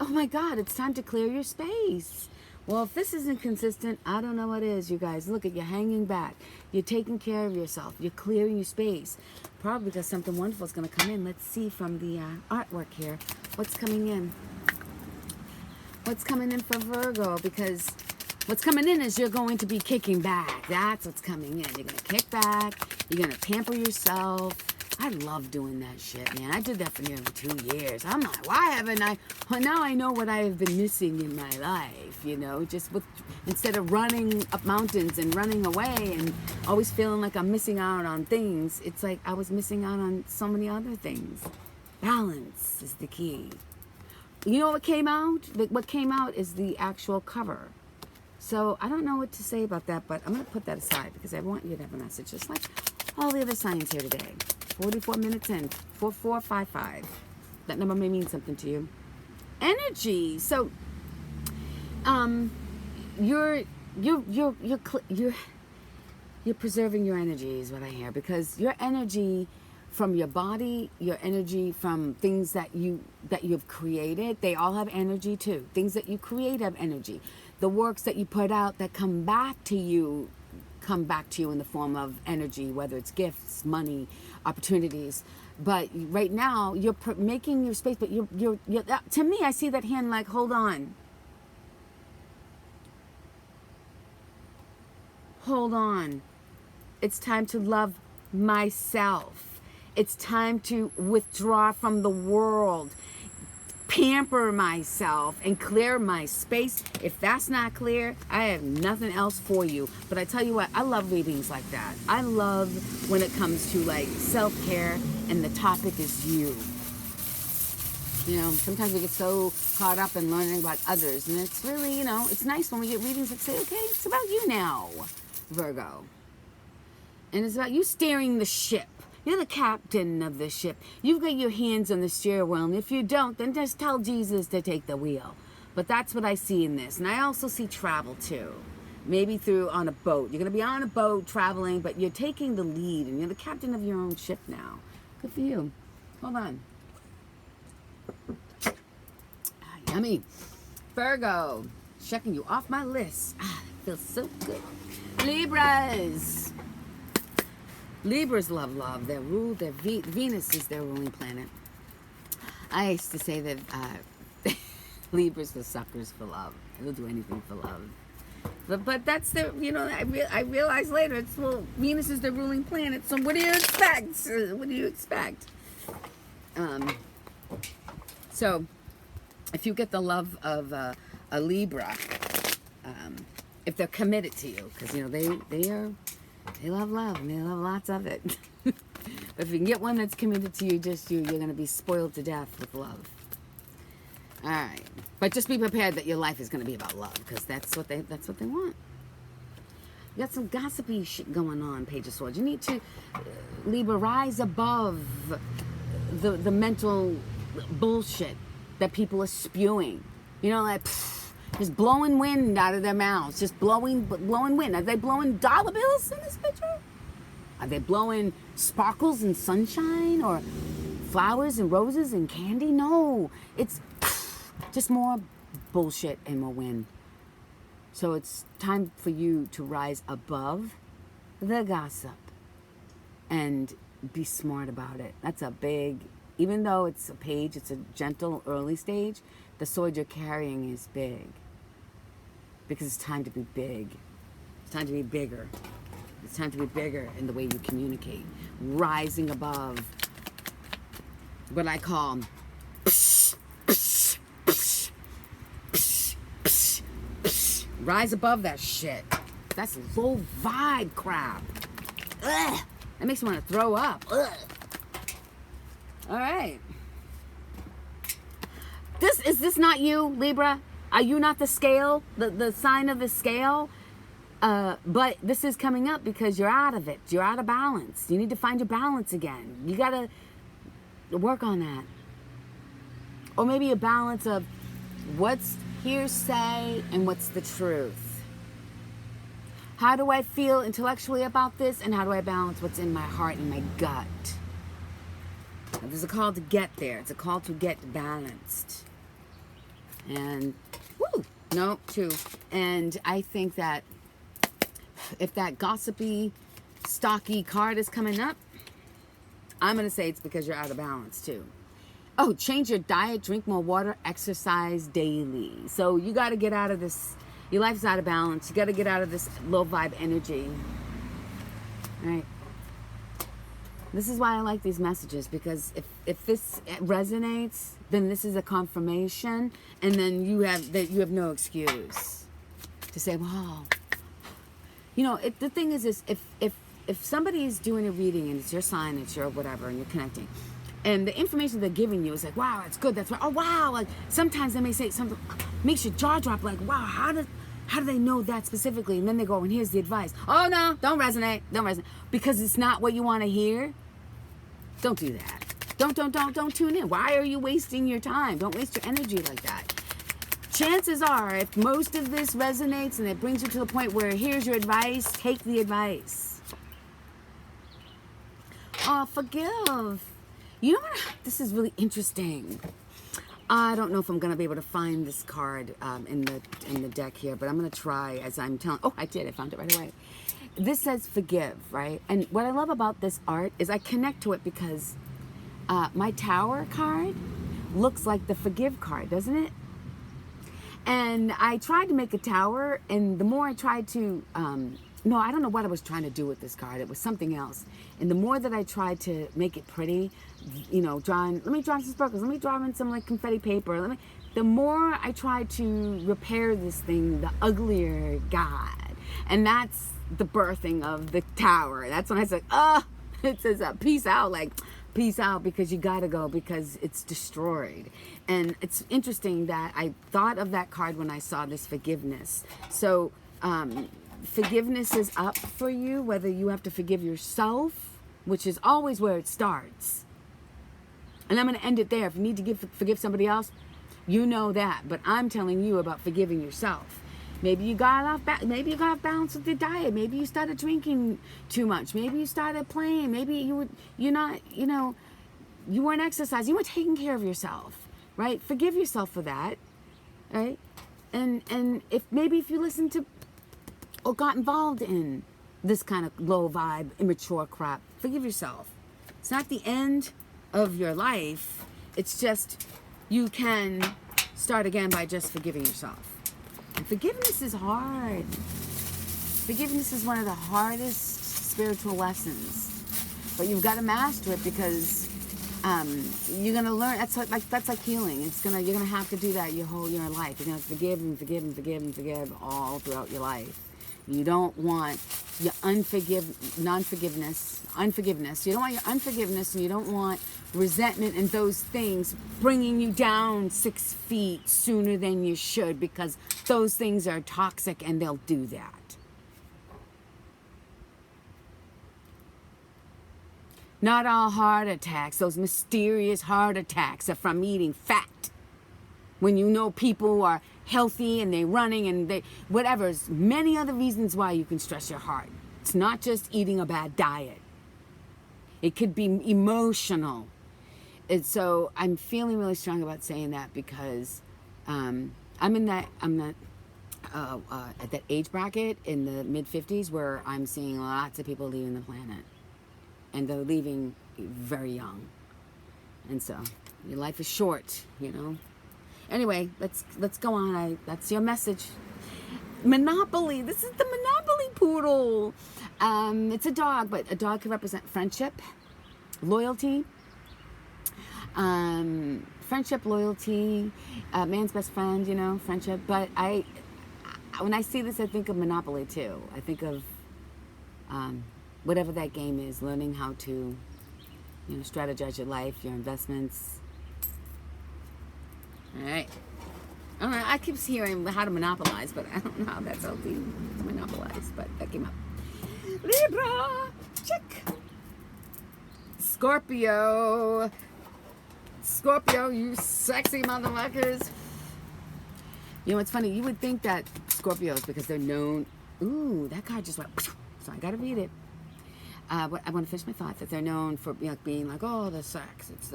Oh my God, it's time to clear your space. Well, if this isn't consistent, I don't know what is, you guys. Look at you hanging back. You're taking care of yourself. You're clearing your space. Probably because something wonderful is going to come in. Let's see from the artwork here. What's coming in? What's coming in for Virgo? Because what's coming in is you're going to be kicking back. That's what's coming in. You're going to kick back. You're going to pamper yourself. I love doing that shit, man. I did that for nearly 2 years. I'm like, why haven't I? Well, now I know what I have been missing in my life, you know, just with, instead of running up mountains and running away and always feeling like I'm missing out on things, it's like I was missing out on so many other things. Balance is the key. You know what came out? What came out is the actual cover. So I don't know what to say about that, but I'm going to put that aside because I want you to have a message, just like all the other signs here today. 44 minutes in, 4455. That number may mean something to you. Energy. So, you're preserving your energy is what I hear, because your energy from your body, your energy from things that you've created, they all have energy too. Things that you create have energy. The works that you put out that come back to you in the form of energy, whether it's gifts, money, opportunities. But right now you're making your space, but you're to me, I see that hand like, hold on, it's time to love myself. It's time to withdraw from the world, pamper myself, and clear my space. If that's not clear, I have nothing else for you. But I tell you what, I love readings like that. I love when it comes to like self-care and the topic is you. You know, sometimes we get so caught up in learning about others, and it's really, you know, it's nice when we get readings that say, okay, it's about you now, Virgo. And it's about you steering the ship. You're the captain of the ship. You've got your hands on the steering wheel, and if you don't, then just tell Jesus to take the wheel. But that's what I see in this. And I also see travel too. Maybe on a boat. You're going to be on a boat traveling, but you're taking the lead, and you're the captain of your own ship now. Good for you. Hold on. Yummy. Virgo. Checking you off my list. That feels so good. Libras. Libras love love. Their Venus is their ruling planet. I used to say that Libras are suckers for love. They'll do anything for love. But that's their, you know, I realized later, it's, well, Venus is their ruling planet, so what do you expect? What do you expect? So, if you get the love of a Libra, if they're committed to you, because, you know, they love love, and they love lots of it. But if you can get one that's committed to you, just you're going to be spoiled to death with love. All right. But just be prepared that your life is going to be about love, because that's what they want. You got some gossipy shit going on, Page of Swords. You need to, Libra, rise above the mental bullshit that people are spewing. You know, like, just blowing wind out of their mouths. Just blowing wind. Are they blowing dollar bills in this picture? Are they blowing sparkles and sunshine, or flowers and roses and candy? No. It's just more bullshit and more wind. So it's time for you to rise above the gossip and be smart about it. That's a big, even though it's a page, it's a gentle early stage, the sword you're carrying is big. Because it's time to be big. It's time to be bigger. It's time to be bigger in the way you communicate. Rising above what I call rise above that shit. That's low vibe crap. Ugh. That makes me want to throw up. Ugh. All right. Is this not you, Libra? Are you not the scale, the sign of the scale? But this is coming up because you're out of it. You're out of balance. You need to find your balance again. You got to work on that. Or maybe a balance of what's hearsay and what's the truth. How do I feel intellectually about this, and how do I balance what's in my heart and my gut? There's a call to get there. It's a call to get balanced. And, and I think that if that gossipy, stocky card is coming up, I'm going to say it's because you're out of balance too. Oh, change your diet, drink more water, exercise daily. So you got to get out of this, your life's out of balance. You got to get out of this low vibe energy. All right. This is why I like these messages, because if this resonates, then this is a confirmation, and then you have no excuse to say, "Wow." You know, the thing is if somebody is doing a reading and it's your sign, it's your whatever, and you're connecting, and the information they're giving you is like, "Wow, that's good, that's right." Oh, wow! Like sometimes they may say something makes your jaw drop, like, "Wow, how do they know that specifically?" And then they go, "And here's the advice." Oh no, don't resonate, because it's not what you want to hear. Don't do that. Don't tune in. Why are you wasting your time? Don't waste your energy like that. Chances are, if most of this resonates and it brings you to the point where here's your advice, take the advice. Oh, forgive. You know what? This is really interesting. I don't know if I'm going to be able to find this card in the deck here, but I'm going to try as I'm telling. Oh, I did. I found it right away. This says forgive, right? And what I love about this art is I connect to it because my Tower card looks like the forgive card, doesn't it? And I tried to make a tower, and the more I tried to, no, I don't know what I was trying to do with this card. It was something else. And the more that I tried to make it pretty, you know, let me draw some sparkles, let me draw in some like confetti paper, the more I tried to repair this thing, the uglier it got. And that's the birthing of the tower. That's when I said, it says peace out, like peace out, because you gotta go, because it's destroyed. And it's interesting that I thought of that card when I saw this forgiveness. So forgiveness is up for you, whether you have to forgive yourself, which is always where it starts. And I'm going to end it there. If you need to forgive somebody else, you know that. But I'm telling you about forgiving yourself. Maybe you got off balance with your diet. Maybe you started drinking too much. Maybe you started playing. Maybe you weren't exercising. You weren't taking care of yourself, right? Forgive yourself for that, right? And if you listen to or got involved in this kind of low vibe, immature crap, forgive yourself. It's not the end of your life. It's just you can start again by just forgiving yourself. And forgiveness is hard. Forgiveness is one of the hardest spiritual lessons. But you've got to master it, because you're gonna learn. That's like healing. You're gonna have to do that your whole life. You're gonna forgive and forgive and forgive and forgive all throughout your life. You don't want your unforgiveness. You don't want your unforgiveness, and you don't want resentment and those things bringing you down 6 feet sooner than you should, because those things are toxic and they'll do that. Not all heart attacks, those mysterious heart attacks, are from eating fat. When you know people are healthy and they're running and there's many other reasons why you can stress your heart. It's not just eating a bad diet. It could be emotional. And so I'm feeling really strong about saying that, because I'm at that age bracket in the mid-50s where I'm seeing lots of people leaving the planet. And they're leaving very young. And so your life is short, Anyway, let's go on. That's your message. Monopoly. This is the Monopoly poodle. It's a dog, but a dog can represent friendship, loyalty, friendship, loyalty, man's best friend, friendship. But when I see this, I think of Monopoly too. I think of whatever that game is, learning how to, strategize your life, your investments. All right. I keep hearing how to monopolize, but I don't know how that's healthy to monopolize, but that came up. Libra, check. Scorpio, you sexy motherfuckers. It's funny. You would think that Scorpios, because they're known. Ooh, that card just went. So I gotta read it. I want to finish my thought, that they're known for being like, oh, the sex. It's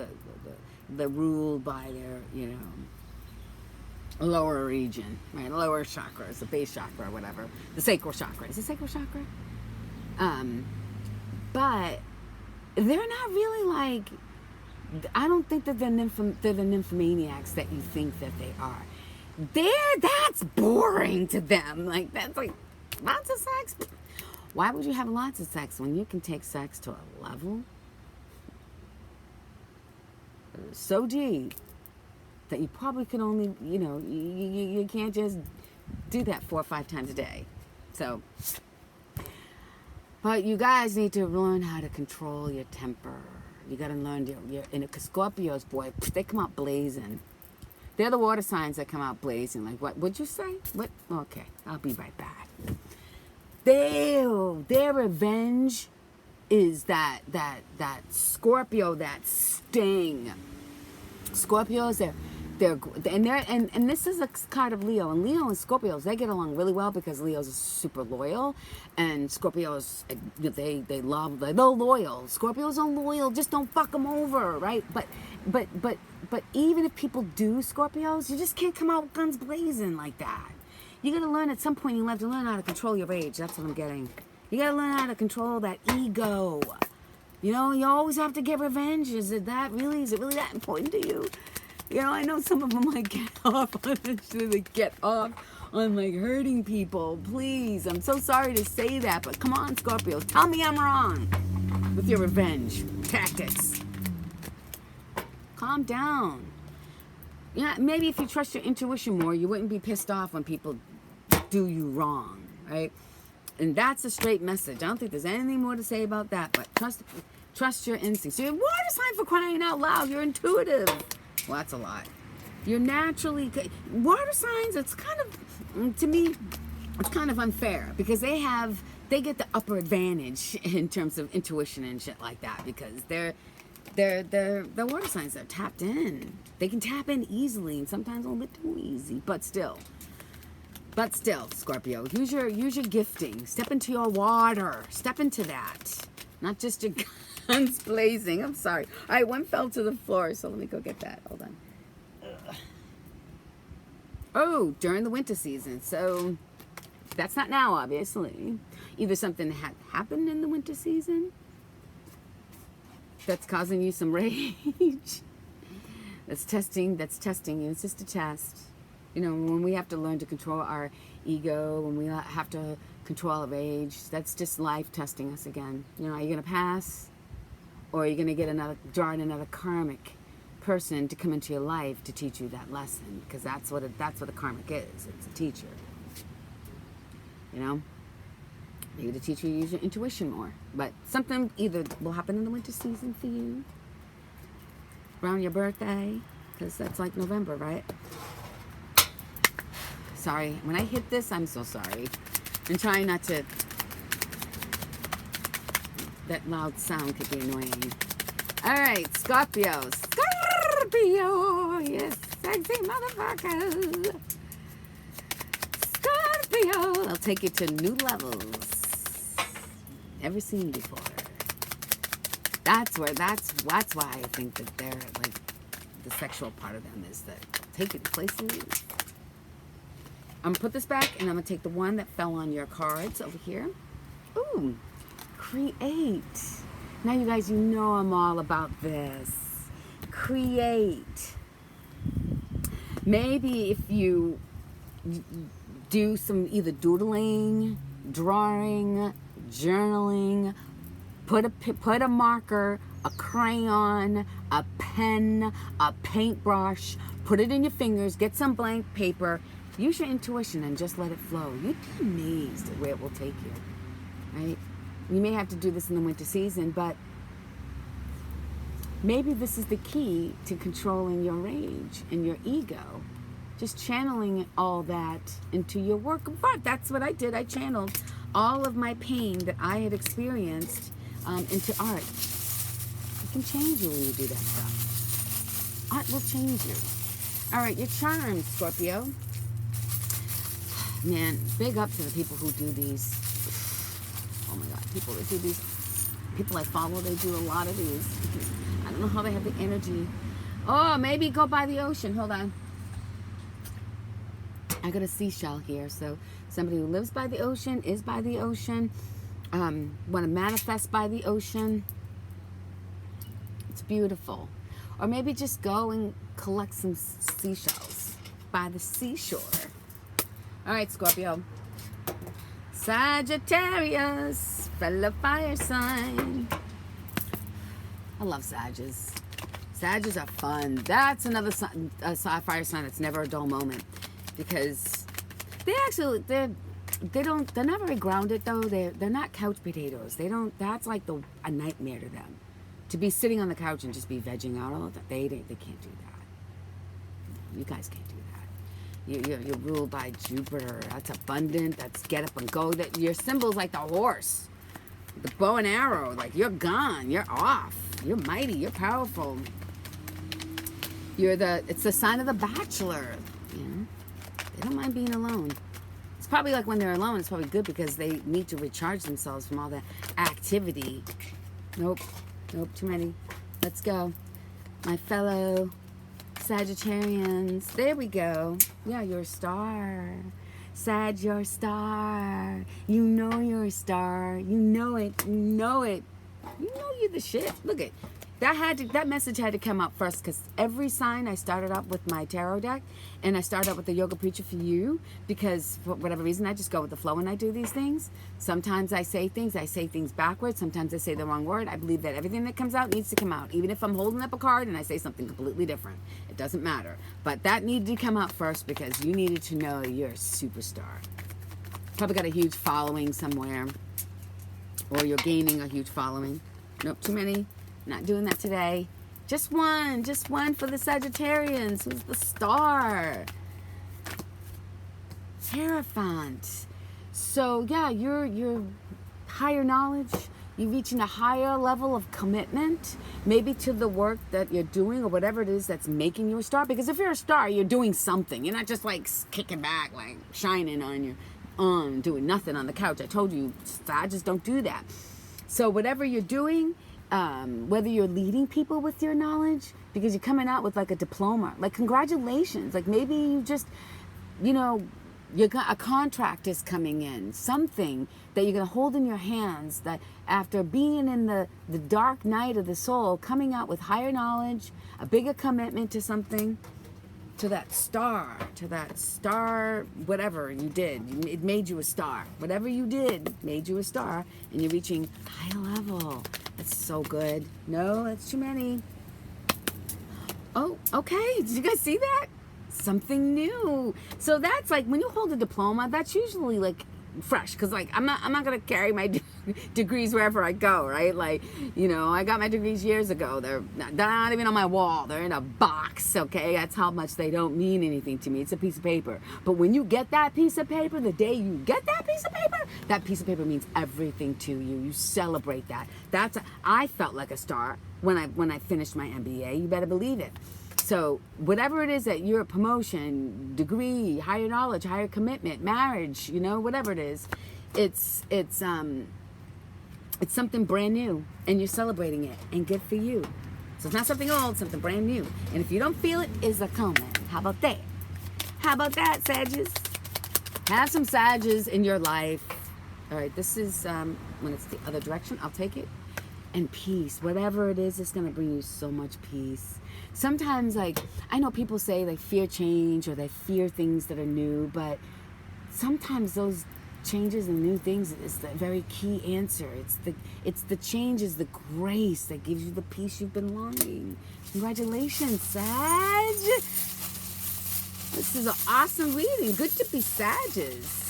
the ruled by their, lower region, right? Lower chakras, the base chakra or whatever. The sacral chakra. Is it sacral chakra? But they're not really like, I don't think that they're the nymphomaniacs that you think that they are. That's boring to them. Like, that's like, lots of sex. Why would you have lots of sex when you can take sex to a level so deep that you probably can only, you can't just do that 4 or 5 times a day. So, but you guys need to learn how to control your temper. You got to learn because Scorpios, boy, they come out blazing. They're the water signs that come out blazing. Like, what would you say? What? Okay, I'll be right back. Their revenge is that Scorpio, that sting. Scorpios, and this is a card of Leo, and Leo and Scorpios, they get along really well because Leo's is super loyal, and Scorpios, they're loyal. Scorpios are loyal, just don't fuck them over, right? But even if people do Scorpios, you just can't come out guns blazing like that. You gotta learn at some point in your life to learn how to control your rage. That's what I'm getting. You gotta learn how to control that ego. You always have to get revenge. Is it really that important to you? I know some of them like get off on this shit. They get off on like hurting people. Please, I'm so sorry to say that, but come on, Scorpio, tell me I'm wrong with your revenge tactics. Calm down. Yeah, maybe if you trust your intuition more, you wouldn't be pissed off when people do you wrong, right? And that's a straight message. I don't think there's anything more to say about that, but trust your instincts. You're a water sign, for crying out loud. You're intuitive. Well, that's a lot. You're naturally water signs. It's kind of, to me, it's kind of unfair because they get the upper advantage in terms of intuition and shit like that because they're water signs. They're tapped in. They can tap in easily and sometimes a little bit too easy, but still, Scorpio, use your gifting. Step into your water. Step into that. Not just your guns blazing. I'm sorry. All right, one fell to the floor, so let me go get that. Hold on. Ugh. Oh, during the winter season. So that's not now, obviously. Either something had happened in the winter season that's causing you some rage. That's testing you. It's just a test. When we have to learn to control our ego, when we have to control our rage, that's just life testing us again. Are you going to pass? Or are you going to draw in another karmic person to come into your life to teach you that lesson? Because that's what a karmic is. It's a teacher. Maybe to teach you to use your intuition more. But something either will happen in the winter season for you, around your birthday, because that's like November, right? Sorry. When I hit this, I'm so sorry. I'm trying not to... That loud sound could be annoying. All right, Scorpio. Scorpio. Yes, sexy motherfucker. Scorpio. I'll take you to new levels. Never seen before. That's why I think that they're like the sexual part of them is that take it to places. I'm gonna put this back and I'm gonna take the one that fell on your cards over here. Ooh, create. Now you guys, I'm all about this. Create. Maybe if you do some either doodling, drawing, journaling, put a marker, a crayon, a pen, a paintbrush, put it in your fingers, get some blank paper, use your intuition and just let it flow. You'd be amazed at where it will take you, right? You may have to do this in the winter season, but maybe this is the key to controlling your rage and your ego. Just channeling all that into your work of art. That's what I did. I channeled all of my pain that I had experienced into art. It can change you when you do that stuff. Art will change you. All right, your charms, Scorpio. Man, big up to the people who do these. Oh my God, people that do these. People I follow, they do a lot of these. I don't know how they have the energy. Oh, maybe go by the ocean. Hold on. I got a seashell here. So somebody who lives by the ocean, is by the ocean, want to manifest by the ocean. It's beautiful. Or maybe just go and collect some seashells by the seashore. All right, Scorpio. Sagittarius, fellow fire sign. I love Sages. Sagittarius are fun. That's another fire sign that's never a dull moment, because they're not very grounded though. They're not couch potatoes. That's like a nightmare to them, to be sitting on the couch and just be vegging out all the time. They can't do that. You guys can't do that. You're ruled by Jupiter. That's abundant. That's get up and go. That your symbol's like the horse, the bow and arrow. Like, you're gone. You're off. You're mighty. You're powerful. It's the sign of the bachelor. You know, they don't mind being alone. It's probably like when they're alone, it's probably good because they need to recharge themselves from all the activity. Nope, too many. Let's go. My fellow Sagittarians. There we go. Yeah, you're a star. Sag, you're a star. You know you're a star. You know it. You know it. You know you're the shit. Look at that message had to come out first, because every sign I started up with my tarot deck, and I started up with the Yoga Preacher for You, because for whatever reason I just go with the flow when I do these things. Sometimes I say things backwards. Sometimes I say the wrong word. I believe that everything that comes out needs to come out, even if I'm holding up a card and I say something completely different. It doesn't matter. But that needed to come out first, because you needed to know you're a superstar. Probably got a huge following somewhere, or you're gaining a huge following. Nope, too many. Not doing that today. Just one for the Sagittarians. Who's the star? Hierophant. So yeah, you're higher knowledge. You're reaching a higher level of commitment, maybe to the work that you're doing or whatever it is that's making you a star. Because if you're a star, you're doing something. You're not just like kicking back, like shining on your doing nothing on the couch. I told you, I just don't do that. So whatever you're doing, whether you're leading people with your knowledge, because you're coming out with like a diploma, like congratulations, like maybe you just, a contract is coming in, something that you're going to hold in your hands, that after being in the dark night of the soul, coming out with higher knowledge, a bigger commitment to something, to that star, whatever you did, it made you a star. Whatever you did made you a star, and you're reaching high level. That's so good. No, that's too many. Oh, okay. Did you guys see that? Something new. So that's like, when you hold a diploma, that's usually like fresh, because like I'm not gonna carry my degrees wherever I go, right? Like, I got my degrees years ago. They're not even on my wall. They're in a box. Okay, that's how much they don't mean anything to me. It's a piece of paper. But when you get that piece of paper, the day you get that piece of paper means everything to you. You celebrate that. I felt like a star when I finished my MBA. You better believe it. So whatever it is that you're, a promotion, degree, higher knowledge, higher commitment, marriage, whatever it is, it's something brand new, and you're celebrating it, and good for you. So it's not something old, something brand new. And if you don't feel it, it's a comment. How about that? How about that, Sagittarius? Have some Sagittarius in your life. All right, this is when it's the other direction, I'll take it. And peace, whatever it is, it's going to bring you so much peace. Sometimes, like, I know people say they fear change, or they fear things that are new, but sometimes those changes and new things is the very key answer. It's the change, is the grace that gives you the peace you've been longing. Congratulations, Sag. This is an awesome reading. Good to be Sages.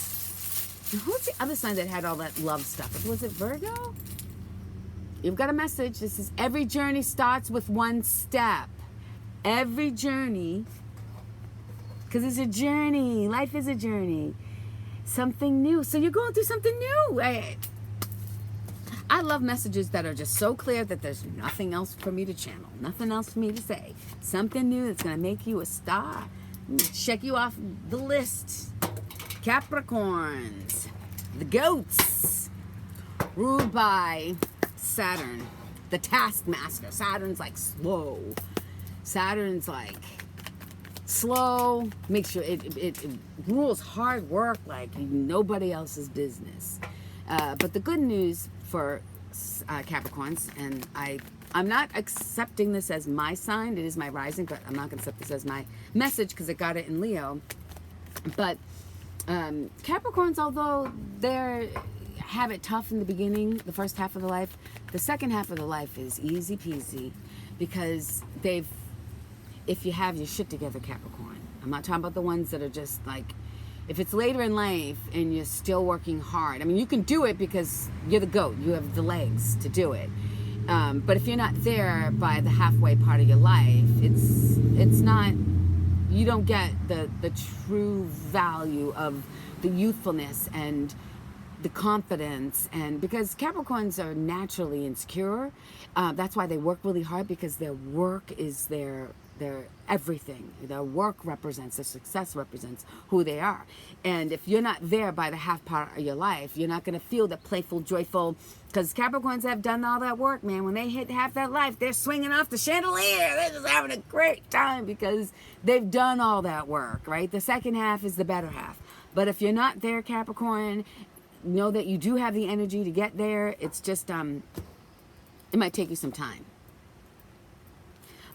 And who's the other sign that had all that love stuff? Was it Virgo? You've got a message. This is, every journey starts with one step. Every journey, because it's a journey. Life is a journey. Something new. So you're going through something new. I love messages that are just so clear that there's nothing else for me to channel. Nothing else for me to say. Something new that's going to make you a star. Check you off the list. Capricorns. The goats. Ruled by Saturn, the taskmaster. Saturn's like slow. Saturn's like slow. Makes sure it rules hard work like nobody else's business. But the good news for Capricorns, and I'm not accepting this as my sign. It is my rising, but I'm not going to accept this as my message because it got it in Leo. But Capricorns, although they have it tough in the beginning, the first half of the life, the second half of the life is easy peasy. because if you have your shit together, Capricorn. I'm not talking about the ones that are just like, if it's later in life and you're still working hard. I mean, you can do it because you're the GOAT. You have the legs to do it. But if you're not there by the halfway part of your life, it's not, you don't get the true value of the youthfulness and the confidence. And because Capricorns are naturally insecure, that's why they work really hard, because their work is their everything. Their work represents, their success represents who they are. And if you're not there by the half part of your life, you're not going to feel the playful, joyful, because Capricorns have done all that work, man. When they hit half that life, they're swinging off the chandelier. They're just having a great time because they've done all that work, right? The second half is the better half. But if you're not there, Capricorn, know that you do have the energy to get there. It's just, it might take you some time.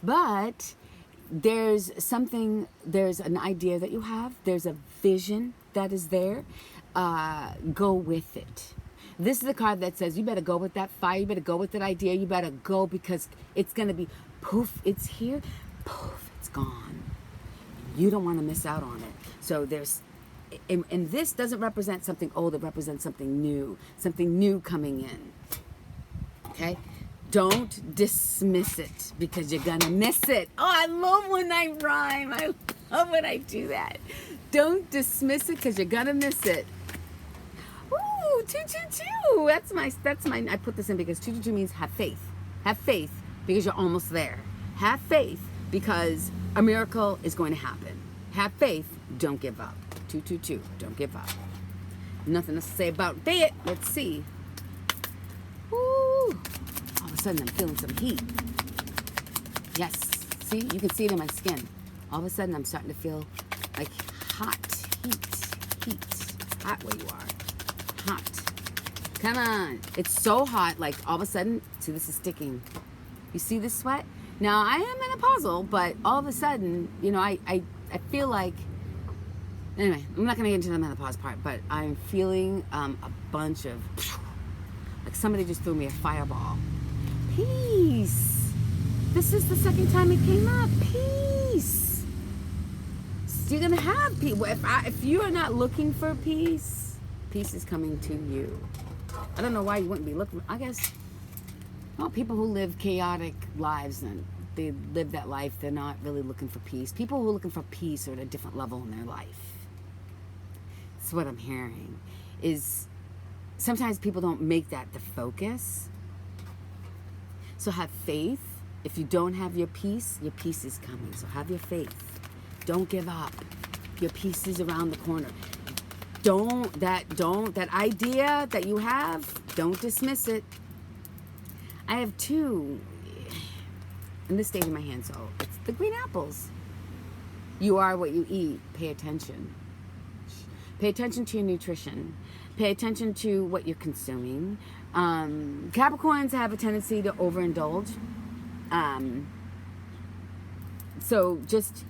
But there's an idea that you have, there's a vision that is there. Go with it. This is a card that says you better go with that fire, you better go with that idea, you better go, because it's going to be poof, it's here, poof, it's gone. You don't want to miss out on it. So and this doesn't represent something old, it represents something new coming in. Okay? Don't dismiss it, because you're gonna miss it. Oh, I love when I rhyme. I love when I do that. Don't dismiss it, because you're gonna miss it. Ooh, 222. That's my. I put this in because 222 means have faith. Have faith because you're almost there. Have faith because a miracle is going to happen. Have faith. Don't give up. 222. Don't give up. Nothing else to say about that. Let's see. Ooh. All of a sudden, I'm feeling some heat. Yes. See? You can see it in my skin. All of a sudden, I'm starting to feel like hot. Heat. Hot where you are. Hot. Come on. It's so hot. Like, all of a sudden, see, this is sticking. You see this sweat? Now, I am menopausal, but all of a sudden, you know, I feel like, anyway, I'm not going to get into the menopause part, but I'm feeling a bunch of, like somebody just threw me a fireball. Peace. This is the second time it came up. Peace. You're going to have peace. If you are not looking for peace, peace is coming to you. I don't know why you wouldn't be looking. I guess, well, people who live chaotic lives and they live that life, they're not really looking for peace. People who are looking for peace are at a different level in their life. That's what I'm hearing. Is sometimes people don't make that the focus. So have faith. If you don't have your peace is coming. So have your faith. Don't give up. Your peace is around the corner. That idea that you have, don't dismiss it. I have two in this stage of my hand, so it's the green apples. You are what you eat. Pay attention. Pay attention to your nutrition. Pay attention to what you're consuming. Capricorns have a tendency to overindulge. So just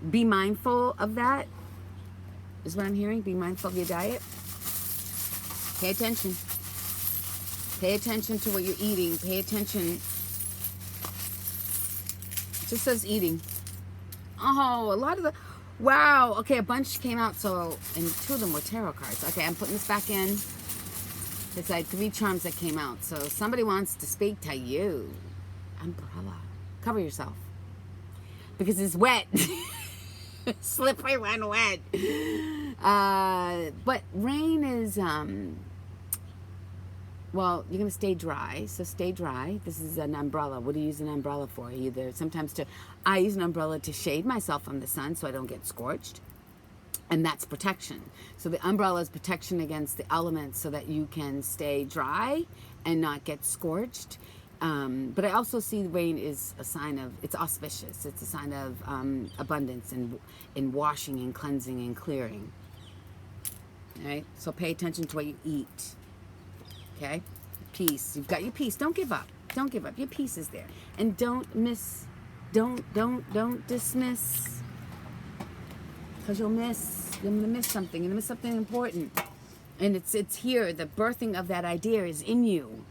be mindful of that, is what I'm hearing. Be mindful of your diet. Pay attention. Pay attention to what you're eating. Pay attention. It just says eating. Oh, a lot of the... Wow. Okay, a bunch came out, so... And two of them were tarot cards. Okay, I'm putting this back in. It's like 3 charms that came out. So somebody wants to speak to you. Umbrella. Cover yourself. Because it's wet. Slippery when wet. But rain is... Well, you're going to stay dry, so stay dry. This is an umbrella. What do you use an umbrella for? I use an umbrella to shade myself from the sun so I don't get scorched. And that's protection. So the umbrella is protection against the elements so that you can stay dry and not get scorched. But I also see the rain is a sign of, it's auspicious. It's a sign of abundance in washing and cleansing and clearing. All right? So pay attention to what you eat. Okay? Peace. You've got your peace. Don't give up. Don't give up. Your peace is there. And don't dismiss. Because you'll miss. You're going to miss something. You're going to miss something important. And it's here. The birthing of that idea is in you.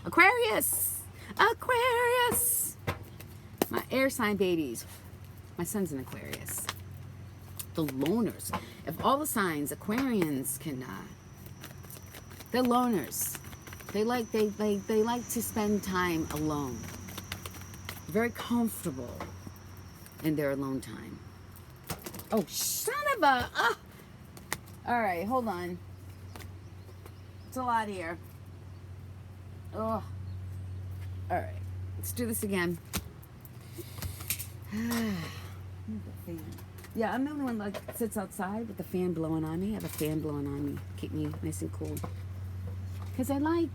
Aquarius. Aquarius. My air sign babies. My son's an Aquarius. The loners. If all the signs, Aquarians can, they're loners. They like to spend time alone. Very comfortable in their alone time. Oh, son of a... All right, hold on. It's a lot here. Oh. All right, let's do this again. Yeah, I'm the only one that sits outside with the fan blowing on me. I have a fan blowing on me, keep me nice and cool. Because I like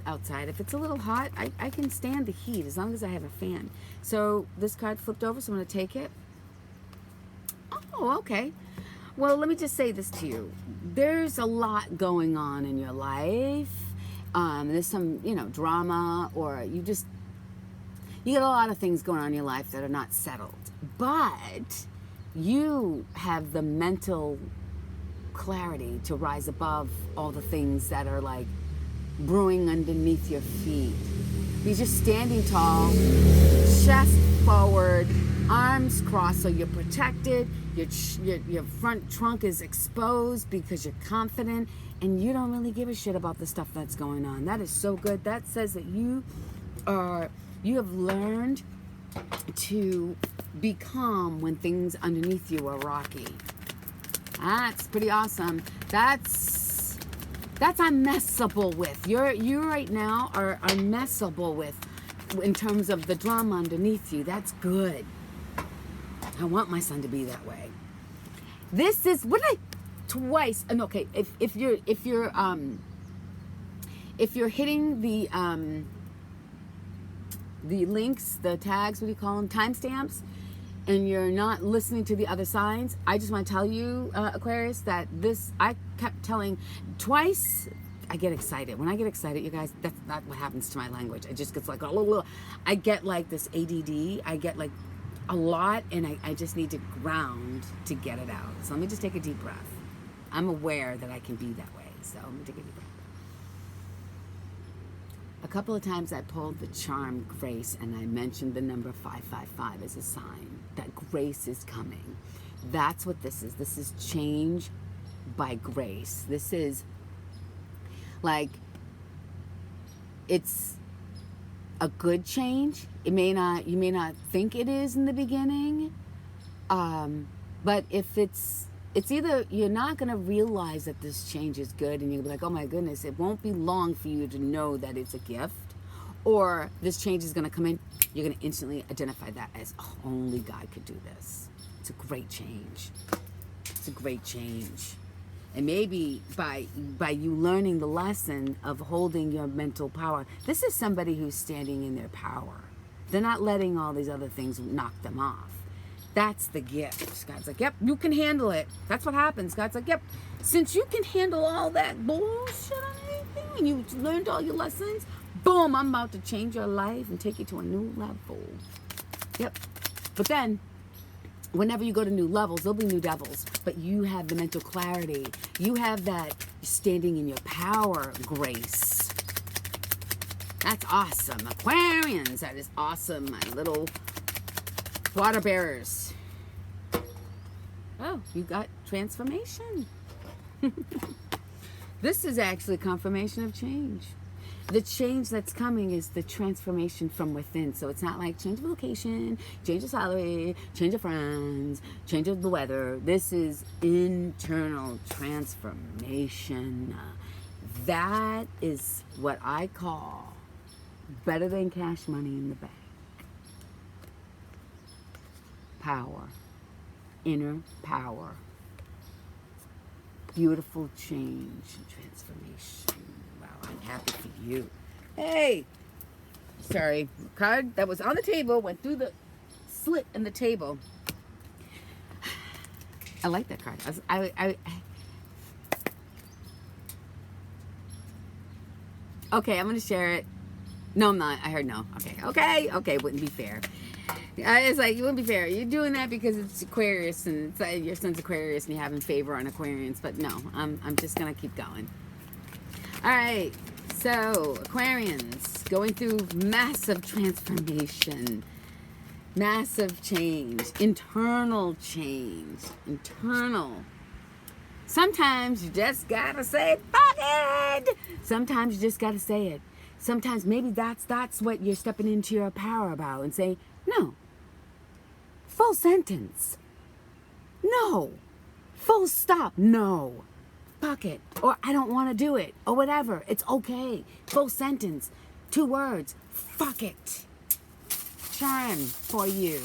outside. If it's a little hot, I can stand the heat as long as I have a fan. So this card flipped over, so I'm going to take it. Oh, okay. Well, let me just say this to you. There's a lot going on in your life. There's some, drama, or you get a lot of things going on in your life that are not settled. But you have the mental clarity to rise above all the things that are like brewing underneath your feet. You're just standing tall, chest forward, arms crossed so you're protected. Your front trunk is exposed because you're confident, and you don't really give a shit about the stuff that's going on. That is so good. That says that you have learned to be calm when things underneath you are rocky. That's pretty awesome. That's unmessable with. You right now are unmessable with in terms of the drama underneath you. That's good. I want my son to be that way. This is twice. And okay, if you're hitting the links, the tags, what do you call them, timestamps, and you're not listening to the other signs, I just want to tell you, Aquarius, that I kept telling twice. I get excited. When I get excited, you guys, that's not what happens to my language. It just gets like, I get like this ADD. I get like a lot, and I just need to ground to get it out. So let me just take a deep breath. I'm aware that I can be that way. So let me take a deep breath. A couple of times I pulled the charm Grace, and I mentioned the number 555 as a sign that grace is coming. That's what this is. This is change by grace. This is like, it's a good change. You may not think it is in the beginning, but if it's either you're not going to realize that this change is good, and you'll be like, oh my goodness, it won't be long for you to know that it's a gift, or this change is going to come in, you're going to instantly identify that as, oh, only God could do this. It's a great change. It's a great change. And maybe by you learning the lesson of holding your mental power, this is somebody who's standing in their power. They're not letting all these other things knock them off. That's the gift. God's like, yep, you can handle it. That's what happens. God's like, yep, since you can handle all that bullshit on anything, and you learned all your lessons, boom, I'm about to change your life and take you to a new level. Yep. But then, whenever you go to new levels, there'll be new devils. But you have the mental clarity. You have that standing in your power, Grace. That's awesome. Aquarians, that is awesome. My little water bearers. Oh, you got transformation. This is actually confirmation of change. The change that's coming is the transformation from within. So it's not like change of location, change of salary, change of friends, change of the weather. This is internal transformation. That is what I call better than cash money in the bank. Power. Inner power. Beautiful change and transformation. Wow, I'm happy for you. Hey! Sorry. Card that was on the table went through the slit in the table. I like that card. Okay, I'm going to share it. No, I'm not. I heard no. Okay. Wouldn't be fair. It's like, it wouldn't be fair. You're doing that because it's Aquarius, and it's like your son's Aquarius, and you're having favor on Aquarians. But no, I'm just going to keep going. All right. So, Aquarians, going through massive transformation, massive change, internal change, internal. Sometimes you just gotta say, fuck it! Sometimes you just gotta say it. Sometimes maybe that's what you're stepping into your power about and say, no. Full sentence. No. Full stop. No. Fuck it. Or I don't want to do it. Or whatever. It's okay. Full sentence. 2 words. Fuck it. Charm for you.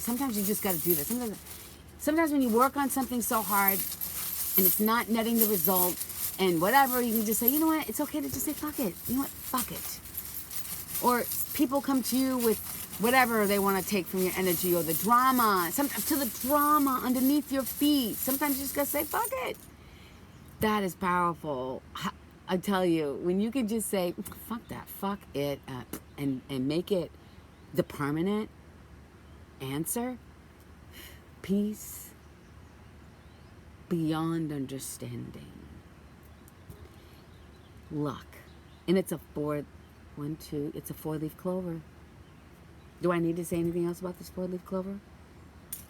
Sometimes you just got to do this. Sometimes when you work on something so hard and it's not netting the result and whatever, you can just say, you know what? It's okay to just say, fuck it. You know what? Fuck it. Or people come to you with whatever they want to take from your energy or the drama, to the drama underneath your feet. Sometimes you just got to say, fuck it. That is powerful. I tell you, when you can just say, fuck that, fuck it, and make it the permanent answer, peace beyond understanding. Luck. And it's a 4-leaf clover. Do I need to say anything else about this 4-leaf clover?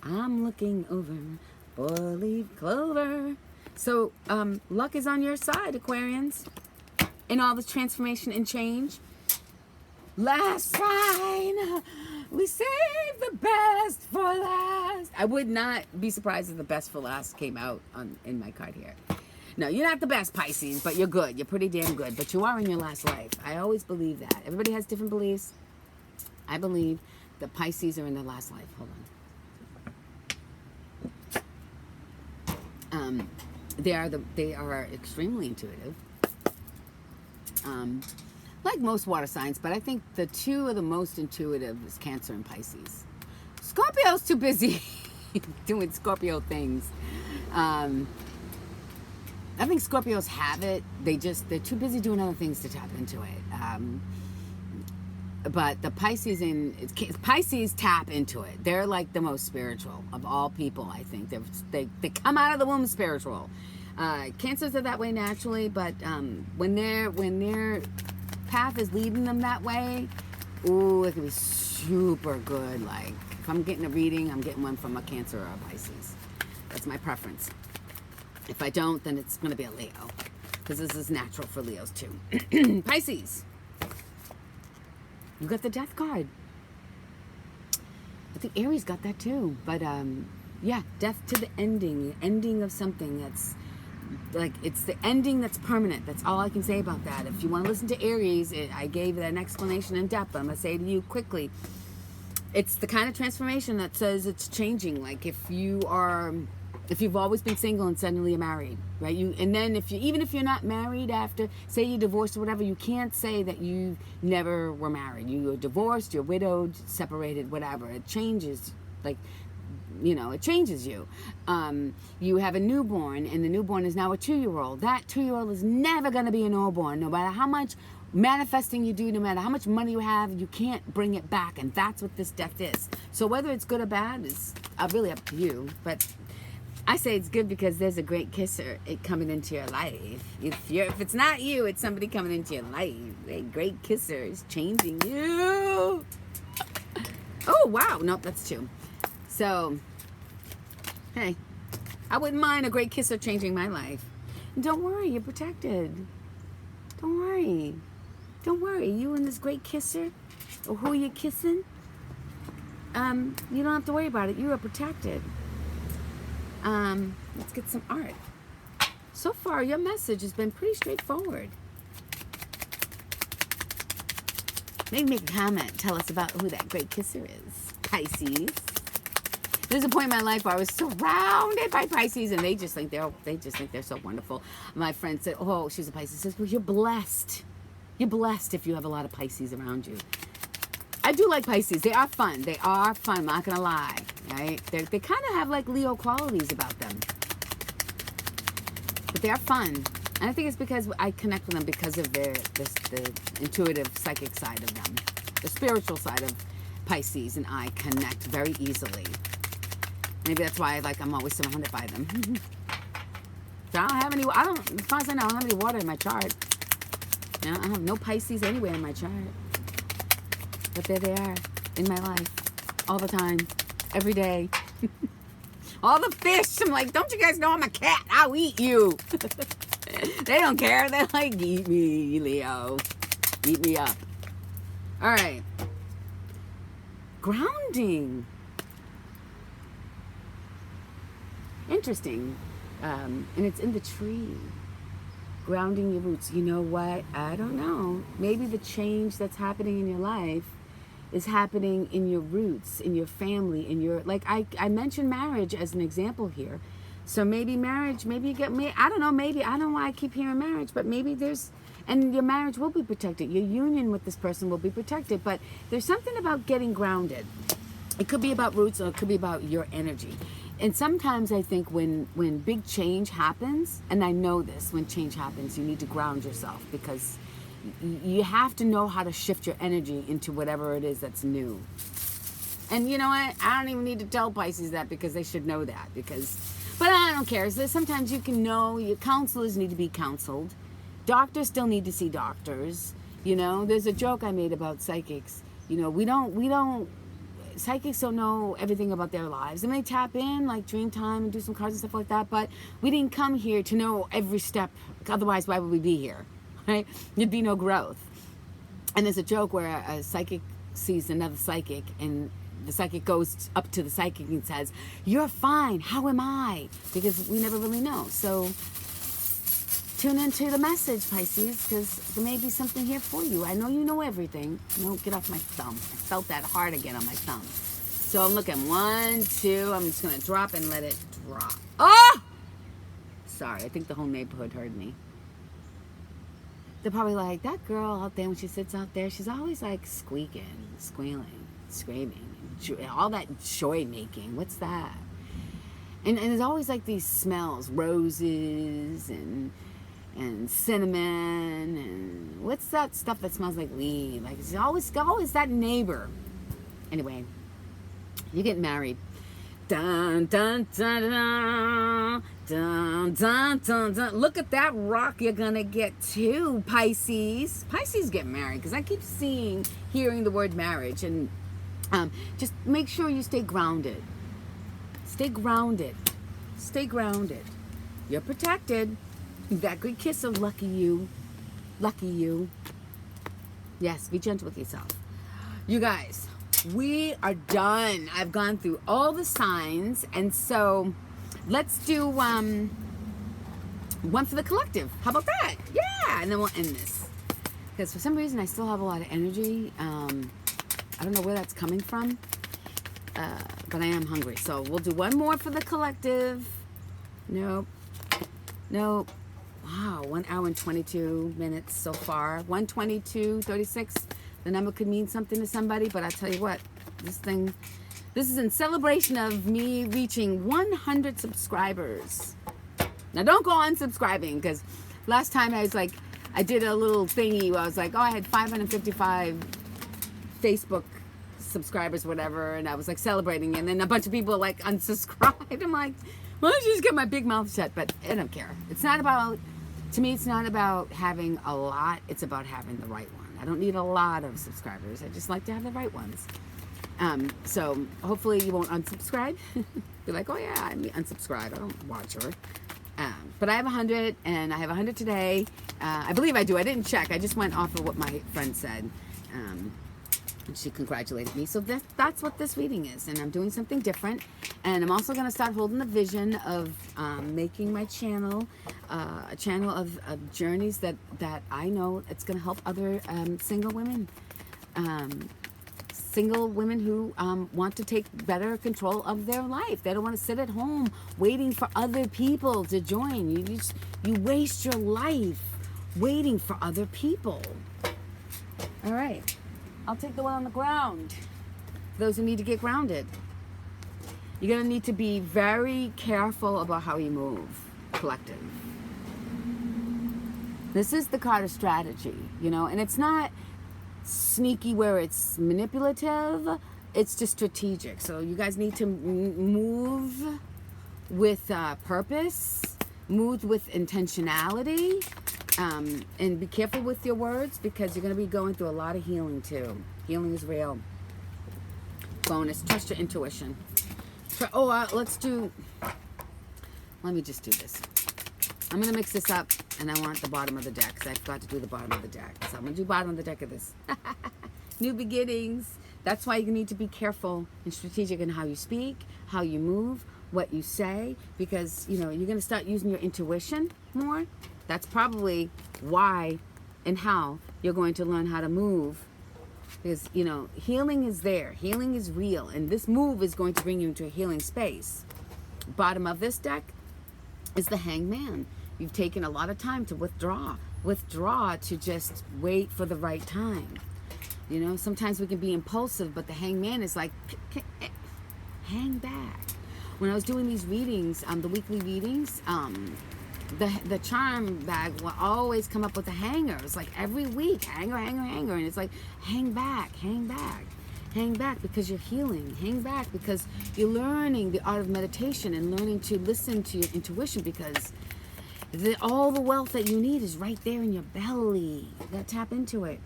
I'm looking over 4-leaf clover. So, luck is on your side, Aquarians. In all this transformation and change. Last sign. We save the best for last. I would not be surprised if the best for last came out in my card here. No, you're not the best, Pisces, but you're good. You're pretty damn good. But you are in your last life. I always believe that. Everybody has different beliefs. I believe the Pisces are in their last life. Hold on. They are extremely intuitive. Like most water signs, but I think the 2 of the most intuitive is Cancer and Pisces. Scorpio's too busy doing Scorpio things. I think Scorpios have it. They're too busy doing other things to tap into it. But the Pisces tap into it. They're like the most spiritual of all people, I think. They come out of the womb spiritual. Cancers are that way naturally, but when their path is leading them that way, ooh, it can be super good. Like, if I'm getting a reading, I'm getting one from a Cancer or a Pisces. That's my preference. If I don't, then it's going to be a Leo, because this is natural for Leos too. Pisces. You got the Death card. I think Aries got that too. But yeah, death to the ending of something that's like, it's the ending that's permanent. That's all I can say about that. If you want to listen to Aries, I gave an explanation in depth. I'm going to say to you quickly. It's the kind of transformation that says it's changing. Like if you've always been single and suddenly you're married, right? Even if you're not married after, say you divorced or whatever, you can't say that you never were married. You were divorced, you're widowed, separated, whatever. It changes, like, it changes you. You have a newborn, and the newborn is now a 2-year-old. That 2-year-old is never going to be a newborn, no matter how much manifesting you do, no matter how much money you have, you can't bring it back, and that's what this death is. So whether it's good or bad is really up to you, but I say it's good because there's a great kisser coming into your life. If it's not you, it's somebody coming into your life. A great kisser is changing you. Oh, wow. Nope, that's 2. So, hey, I wouldn't mind a great kisser changing my life. And don't worry, you're protected. Don't worry. Don't worry. You and this great kisser, or who you're kissing, you don't have to worry about it. You are protected. Let's get some art. So far, your message has been pretty straightforward. Maybe make a comment. Tell us about who that great kisser is. Pisces. There's a point in my life where I was surrounded by Pisces, and they just think they're so wonderful. My friend said, "Oh, she's a Pisces." Says, "Well, you're blessed. You're blessed if you have a lot of Pisces around you." I do like Pisces. They are fun. They are fun. I'm not gonna lie, right? They kind of have like Leo qualities about them, but they are fun. And I think it's because I connect with them because of the intuitive, psychic side of them, the spiritual side of Pisces, and I connect very easily. Maybe that's why I'm always surrounded by them. So I don't have any. As far as I know, I don't have any water in my chart. Now, I have no Pisces anywhere in my chart. But there they are in my life. All the time. Every day. All the fish. I'm like, don't you guys know I'm a cat? I'll eat you. They don't care. They're like, eat me, Leo. Eat me up. All right. Grounding. Interesting. And it's in the tree. Grounding your roots. You know what? I don't know. Maybe the change that's happening in your life is happening in your roots, in your family, in your, like I mentioned marriage as an example here. So maybe marriage, maybe you get, I don't know, maybe, I don't know why I keep hearing marriage, but maybe there's, and your marriage will be protected. Your union with this person will be protected, but there's something about getting grounded. It could be about roots or it could be about your energy. And sometimes I think when big change happens, and I know this, when change happens, you need to ground yourself because you have to know how to shift your energy into whatever it is that's new. And you know what? I don't even need to tell Pisces that because they should know that. But I don't care. So sometimes you can know your counselors need to be counseled. Doctors still need to see doctors. You know, there's a joke I made about psychics. You know, psychics don't know everything about their lives. They may tap in like dream time and do some cards and stuff like that, but we didn't come here to know every step. Otherwise, why would we be here? Right? There'd be no growth. And there's a joke where a psychic sees another psychic and the psychic goes up to the psychic and says, "You're fine. How am I?" Because we never really know. So tune into the message, Pisces, because there may be something here for you. I know you know everything. No, get off my thumb. I felt that hard again on my thumb. So I'm looking 1, 2. I'm just going to drop and let it drop. Oh! Sorry, I think the whole neighborhood heard me. They're probably like, that girl out there, when she sits out there, she's always like squeaking, squealing, screaming, all that joy making. What's that? And there's always like these smells, roses and cinnamon and what's that stuff that smells like weed? Like it's always that neighbor. Anyway, you get married. Dun, dun, dun, dun, dun, dun, dun, dun. Look at that rock you're gonna get too, Pisces. Pisces get married because I keep hearing the word marriage, and just make sure you stay grounded. Stay grounded. Stay grounded. You're protected. That good kiss of lucky you. Lucky you. Yes, be gentle with yourself. You guys, we are done. I've gone through all the signs, and so let's do one for the collective. How about that? Yeah, and then we'll end this. Because for some reason I still have a lot of energy. I don't know where that's coming from, but I am hungry. So we'll do one more for the collective. Nope. Wow, 1 hour and 22 minutes so far. 1:22:36. The number could mean something to somebody, but I tell you what, this is in celebration of me reaching 100 subscribers. Now don't go unsubscribing, because last time I did a little thingy where I was like, oh, I had 555 Facebook subscribers, whatever, and I was like celebrating, and then a bunch of people like unsubscribed. I'm like, well, I should just get my big mouth shut, but I don't care. It's not about, to me, it's not about having a lot, it's about having the right one. I don't need a lot of subscribers. I just like to have the right ones. So hopefully you won't unsubscribe. Be like, oh yeah, I unsubscribe. I don't watch her. But I have 100, and I have 100 today. I believe I do. I didn't check. I just went off of what my friend said. And she congratulated me. So that's what this reading is. And I'm doing something different. And I'm also going to start holding the vision of making my channel a channel of journeys that I know it's going to help other single women. Single women who want to take better control of their life. They don't want to sit at home waiting for other people to join. You waste your life waiting for other people. All right. I'll take the one on the ground. For those who need to get grounded. You're going to need to be very careful about how you move, collective. This is the card of strategy, and it's not sneaky where it's manipulative. It's just strategic. So you guys need to move with purpose, move with intentionality, And be careful with your words because you're going to be going through a lot of healing too. Healing is real. Bonus, trust your intuition. Let me just do this. I'm going to mix this up, and I want the bottom of the deck because I forgot to do the bottom of the deck. So I'm going to do bottom of the deck of this. New beginnings. That's why you need to be careful and strategic in how you speak, how you move, what you say, because, you're going to start using your intuition more. That's probably why and how you're going to learn how to move. Because, healing is there. Healing is real. And this move is going to bring you into a healing space. Bottom of this deck is the Hangman. You've taken a lot of time to withdraw. Withdraw to just wait for the right time. Sometimes we can be impulsive, but the Hangman is like, hang back. When I was doing these readings, the weekly readings, the charm bag will always come up with a hanger. It's like every week, hanger. And it's like, hang back. Hang back because you're healing. Hang back because you're learning the art of meditation and learning to listen to your intuition because all the wealth that you need is right there in your belly. You gotta tap into it.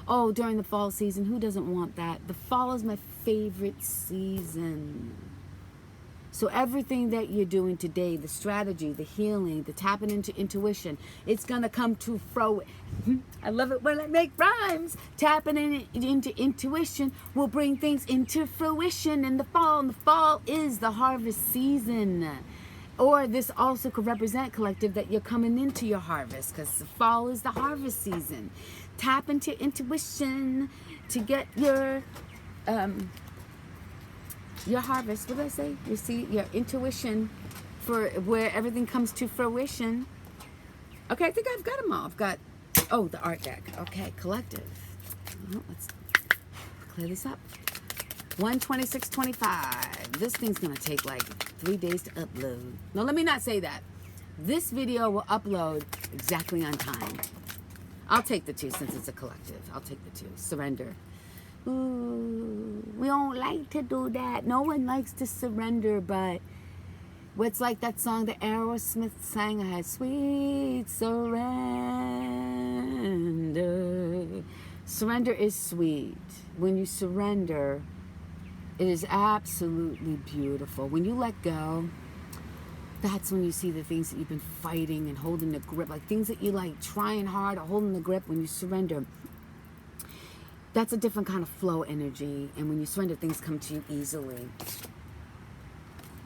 Oh, during the fall season, who doesn't want that? The fall is my favorite season. So everything that you're doing today, the strategy, the healing, the tapping into intuition, it's going to come to I love it when I make rhymes. Tapping into intuition will bring things into fruition in the fall. And the fall is the harvest season. Or this also could represent, collective, that you're coming into your harvest because the fall is the harvest season. Tap into intuition to get your harvest. What did I say? You see, your intuition for where everything comes to fruition. Okay, I think I've got them all. I've got, the art deck. Okay, collective. Let's clear this up. 126.25. This thing's going to take like 3 days to upload. No, let me not say that. This video will upload exactly on time. I'll take the 2 since it's a collective. I'll take the 2. Surrender. Ooh, we don't like to do that. No one likes to surrender, but it's like that song that Aerosmith sang. I had sweet surrender. Surrender is sweet. When you surrender, it is absolutely beautiful. When you let go, that's when you see the things that you've been fighting and holding the grip, like things that you like trying hard or holding the grip. When you surrender, that's a different kind of flow energy. And when you surrender, things come to you easily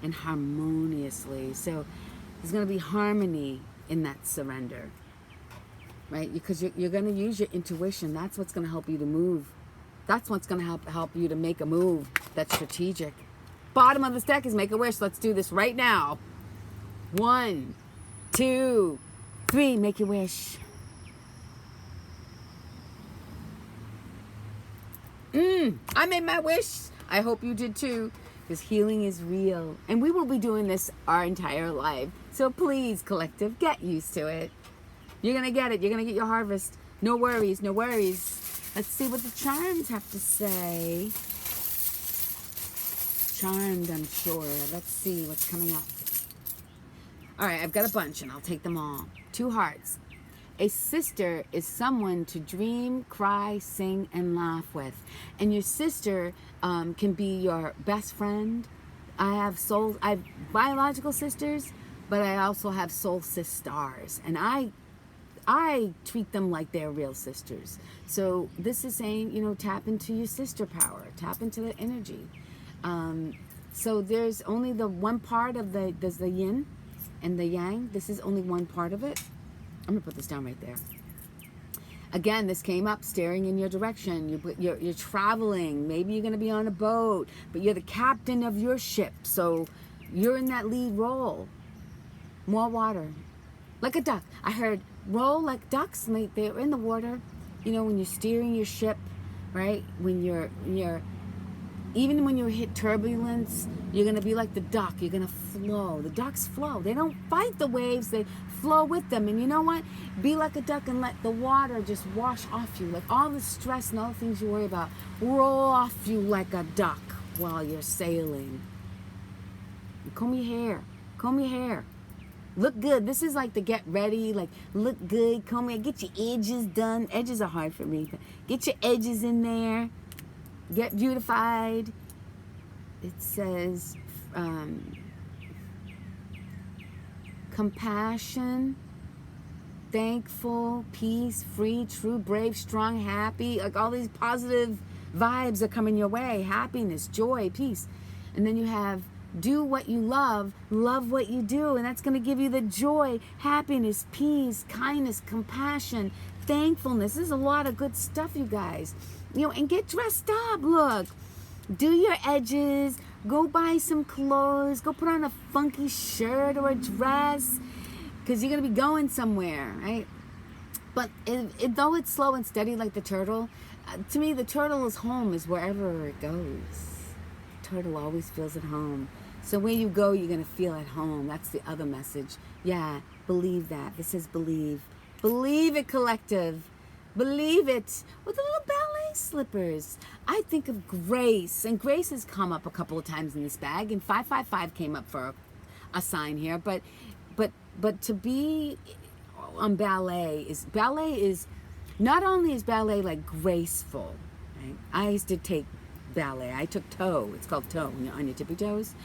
and harmoniously. So there's going to be harmony in that surrender, right? Because you're going to use your intuition. That's what's going to help you to move. That's what's going to help you to make a move that's strategic. Bottom of this deck is Make a Wish. Let's do this right now. 1, 2, 3. Make your wish. I made my wish. I hope you did too, because healing is real. And we will be doing this our entire life. So please, collective, get used to it. You're going to get it. You're going to get your harvest. No worries, no worries. Let's see what the charms have to say. Charmed, I'm sure. Let's see what's coming up. All right, I've got a bunch, and I'll take them all. 2 hearts. A sister is someone to dream, cry, sing, and laugh with. And your sister can be your best friend. I have biological sisters, but I also have soul sisters. And I treat them like they're real sisters. So this is saying, tap into your sister power. Tap into the energy. So there's only the one part of there's the yin and the yang. This is only one part of it. I'm going to put this down right there. Again, this came up staring in your direction. You're traveling. Maybe you're going to be on a boat, but you're the captain of your ship. So you're in that lead role. More water. Like a duck. I heard roll like ducks. They're in the water. When you're steering your ship, right? Even when you hit turbulence, you're going to be like the duck. You're going to flow. The ducks flow. They don't fight the waves. They flow with them. And you know what? Be like a duck and let the water just wash off you. Like all the stress and all the things you worry about, roll off you like a duck while you're sailing. And comb your hair. Comb your hair. Look good. This is like the get ready, like look good, comb it, get your edges done. Edges are hard for me. But get your edges in there. Get beautified. It says compassion, thankful, peace, free, true, brave, strong, happy. Like all these positive vibes are coming your way. Happiness, joy, peace. And then you have do what you love what you do. And that's going to give you the joy, happiness, peace, kindness, compassion, thankfulness. This is a lot of good stuff, you guys. And get dressed up. Look, do your edges. Go buy some clothes. Go put on a funky shirt or a dress, because you're going to be going somewhere, right? But though it's slow and steady like the turtle, to me, the turtle's home is wherever it goes. The turtle always feels at home. So where you go, you're going to feel at home. That's the other message. Yeah, believe that. This says believe. Believe it, collective. Believe it. With the little ballet slippers. I think of Grace. And Grace has come up a couple of times in this bag. And 555 came up for a sign here. But to be on ballet is not only is ballet like graceful, right? I used to take ballet. I took toe. It's called toe on your tippy toes.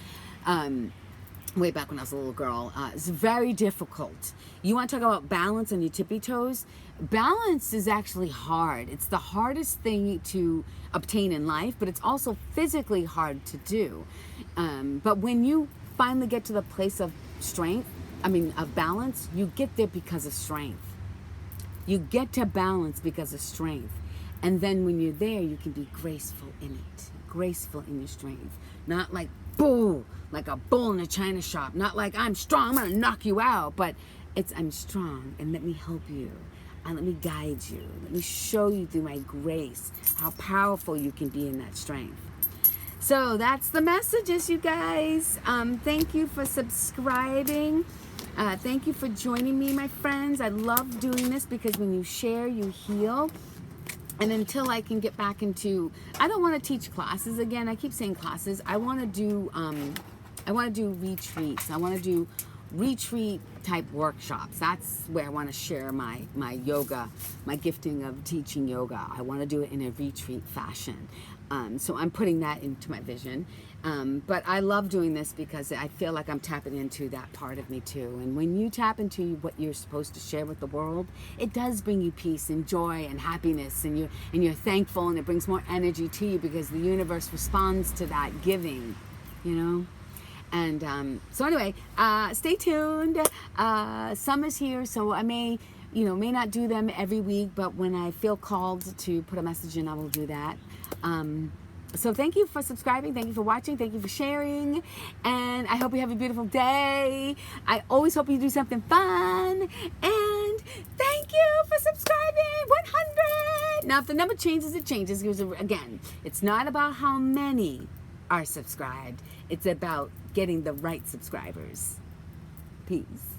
Way back when I was a little girl. It's very difficult. You want to talk about balance on your tippy toes? Balance is actually hard. It's the hardest thing to obtain in life, but it's also physically hard to do. But when you finally get to the place of of balance, you get there because of strength. You get to balance because of strength. And then when you're there, you can be graceful in it. Graceful in your strength. Not like, bull, like a bull in a china shop. Not like, I'm strong, I'm going to knock you out. But it's, I'm strong, and let me help you. And let me guide you. Let me show you through my grace how powerful you can be in that strength. So that's the messages, you guys. Thank you for subscribing. Thank you for joining me, my friends. I love doing this because when you share, you heal. And until I can get back into, I don't want to teach classes again. I keep saying classes. I want to do retreats. I want to do retreat type workshops. That's where I want to share my yoga, my gifting of teaching yoga. I want to do it in a retreat fashion. So I'm putting that into my vision. But I love doing this because I feel like I'm tapping into that part of me too. And when you tap into what you're supposed to share with the world, it does bring you peace and joy and happiness, and you're thankful, and it brings more energy to you because the universe responds to that giving, And so anyway, stay tuned. Summer's here, so I may not do them every week, but when I feel called to put a message in, I will do that. So thank you for subscribing. Thank you for watching. Thank you for sharing. And I hope you have a beautiful day. I always hope you do something fun. And thank you for subscribing. 100. Now, if the number changes, it changes. Because again, it's not about how many are subscribed. It's about getting the right subscribers. Peace.